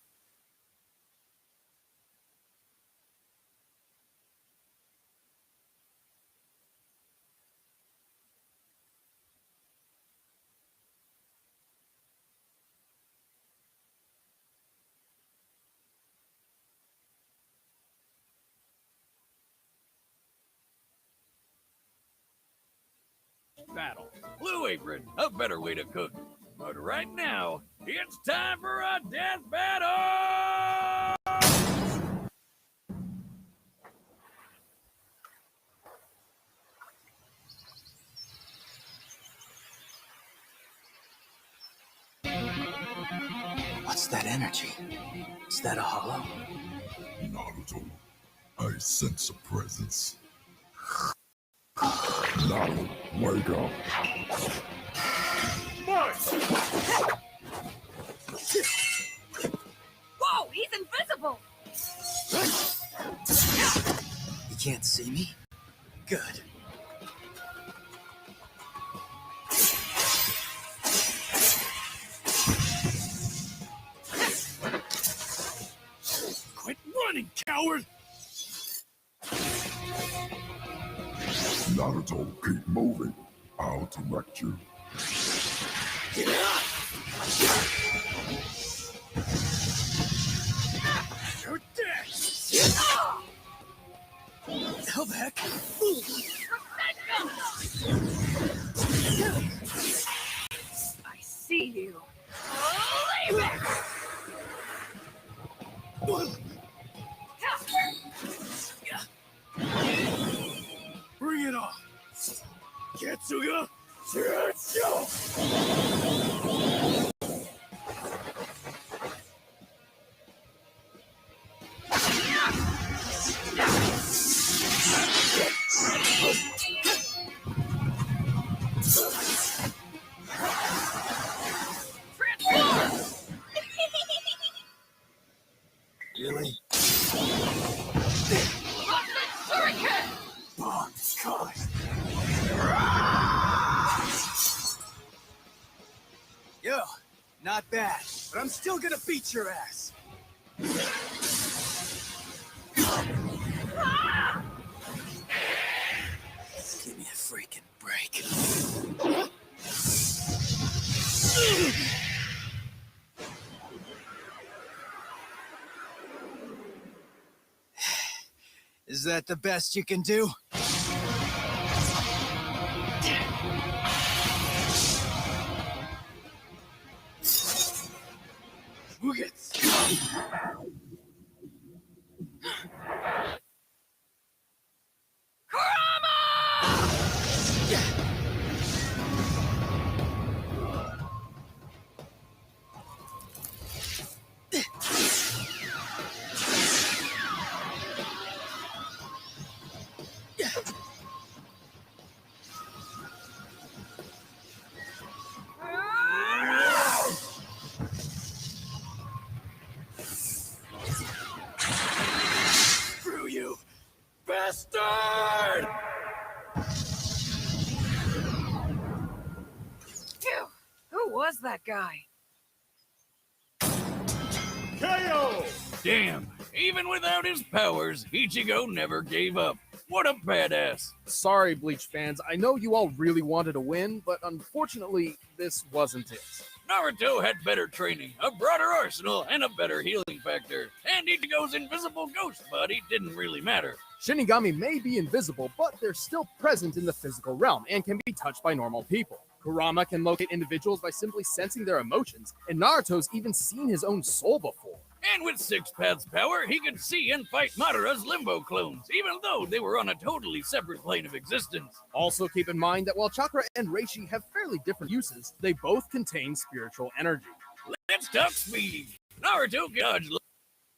[SPEAKER 21] battle. Blue Apron, a better way to cook. But right now, it's time for a death battle!
[SPEAKER 6] What's that energy? Is that a hollow?
[SPEAKER 5] Naruto, I sense a presence. Naruto, wake up.
[SPEAKER 20] Whoa, he's invisible!
[SPEAKER 6] You can't see me? Good.
[SPEAKER 5] Quit running, coward! Naruto, keep moving. I'll direct you.
[SPEAKER 6] You're dead! Now back.
[SPEAKER 20] I see you. Leave it!
[SPEAKER 5] Bring it on! Getsuga Tetsuo!
[SPEAKER 6] Really? Bomb sky. Not bad, but I'm still gonna beat your ass. Give me a freaking break. Is that the best you can do? Screw you, bastard!
[SPEAKER 7] Phew! Who was that guy?
[SPEAKER 21] KO! Damn, even without his powers, Ichigo never gave up. What a badass.
[SPEAKER 22] Sorry, Bleach fans. I know you all really wanted to win, but unfortunately, this wasn't it.
[SPEAKER 21] Naruto had better training, a broader arsenal, and a better healing factor. And Ichigo's invisible ghost body didn't really matter.
[SPEAKER 22] Shinigami may be invisible, but they're still present in the physical realm and can be touched by normal people. Kurama can locate individuals by simply sensing their emotions, and Naruto's even seen his own soul before.
[SPEAKER 21] And with Six Paths power, he could see and fight Madara's Limbo clones, even though they were on a totally separate plane of existence.
[SPEAKER 22] Also keep in mind that while Chakra and Reishi have fairly different uses, they both contain spiritual energy.
[SPEAKER 21] Let's talk speed. Naruto can dodge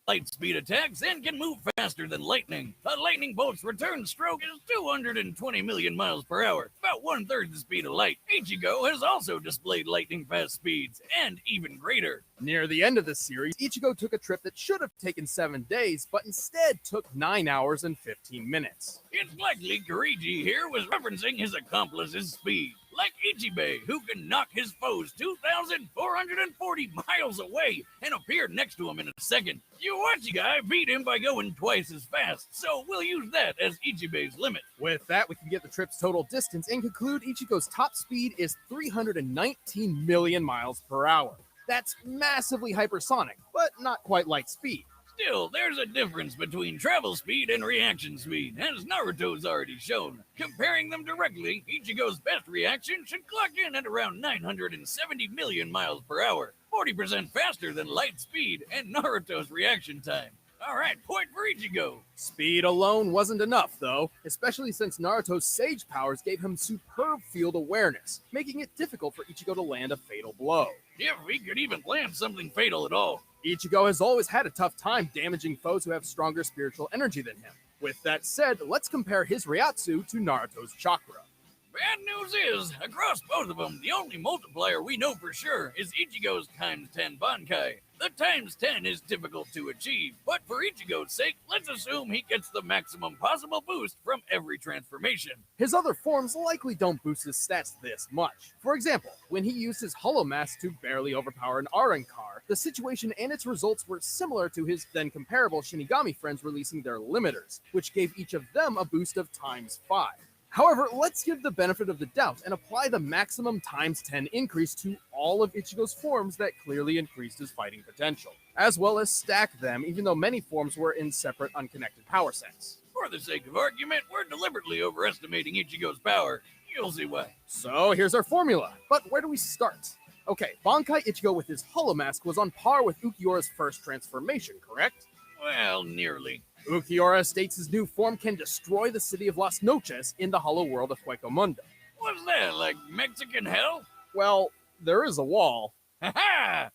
[SPEAKER 21] light speed attacks and can move faster than lightning. A lightning bolt's return stroke is 220 million miles per hour, about 1/3 the speed of light. Ichigo has also displayed lightning fast speeds, and even greater.
[SPEAKER 22] Near the end of the series, Ichigo took a trip that should have taken 7 days, but instead took 9 hours and 15 minutes.
[SPEAKER 21] It's likely Kirigi here was referencing his accomplice's speed. Like Ichibei, who can knock his foes 2,440 miles away and appear next to him in a second. Yuachi guy beat him by going twice as fast, so we'll use that as Ichibei's limit.
[SPEAKER 22] With that, we can get the trip's total distance and conclude Ichigo's top speed is 319 million miles per hour. That's massively hypersonic, but not quite light speed.
[SPEAKER 21] Still, there's a difference between travel speed and reaction speed, as Naruto's already shown. Comparing them directly, Ichigo's best reaction should clock in at around 970 million miles per hour, 40% faster than light speed and Naruto's reaction time. All right, point for Ichigo.
[SPEAKER 22] Speed alone wasn't enough, though, especially since Naruto's Sage powers gave him superb field awareness, making it difficult for Ichigo to land a fatal blow.
[SPEAKER 21] If he could even land something fatal at all.
[SPEAKER 22] Ichigo has always had a tough time damaging foes who have stronger spiritual energy than him. With that said, let's compare his Reiatsu to Naruto's Chakra.
[SPEAKER 21] Bad news is, across both of them, the only multiplier we know for sure is Ichigo's times 10 Bankai. The times 10 is difficult to achieve, but for Ichigo's sake, let's assume he gets the maximum possible boost from every transformation.
[SPEAKER 22] His other forms likely don't boost his stats this much. For example, when he used his Hollow Mask to barely overpower an Arrancar, the situation and its results were similar to his then comparable Shinigami friends releasing their limiters, which gave each of them a boost of times 5. However, let's give the benefit of the doubt and apply the maximum times 10 increase to all of Ichigo's forms that clearly increased his fighting potential, as well as stack them even though many forms were in separate unconnected power sets.
[SPEAKER 21] For the sake of argument, we're deliberately overestimating Ichigo's power. You'll see why.
[SPEAKER 22] So here's our formula, but where do we start? Okay, Bankai Ichigo with his Hollow Mask was on par with Ukiyora's first transformation, correct?
[SPEAKER 21] Well, nearly.
[SPEAKER 22] Ukiora states his new form can destroy the city of Las Noches in the hollow world of Hueco Mundo.
[SPEAKER 21] What's that, like Mexican hell?
[SPEAKER 22] Well, there is a wall.
[SPEAKER 21] Ha-ha!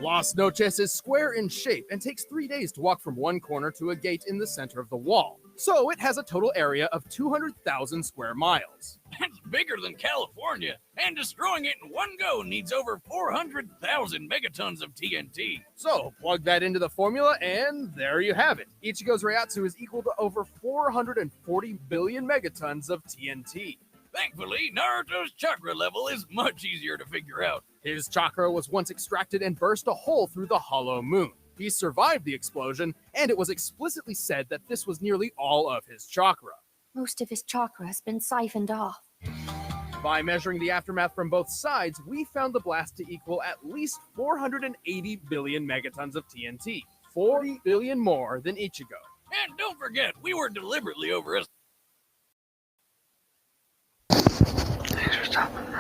[SPEAKER 22] Las Noches is square in shape and takes 3 days to walk from one corner to a gate in the center of the wall. So it has a total area of 200,000 square miles.
[SPEAKER 21] That's bigger than California, and destroying it in one go needs over 400,000 megatons of TNT.
[SPEAKER 22] So plug that into the formula, and there you have it. Ichigo's Reiatsu is equal to over 440 billion megatons of TNT.
[SPEAKER 21] Thankfully, Naruto's chakra level is much easier to figure out.
[SPEAKER 22] His chakra was once extracted and burst a hole through the hollow moon. He survived the explosion, and it was explicitly said that this was nearly all of his chakra.
[SPEAKER 8] Most of his chakra has been siphoned off.
[SPEAKER 22] By measuring the aftermath from both sides, we found the blast to equal at least 480 billion megatons of TNT, 40 billion more than Ichigo.
[SPEAKER 21] And don't forget, we were deliberately overestimating.
[SPEAKER 6] Thanks for stopping.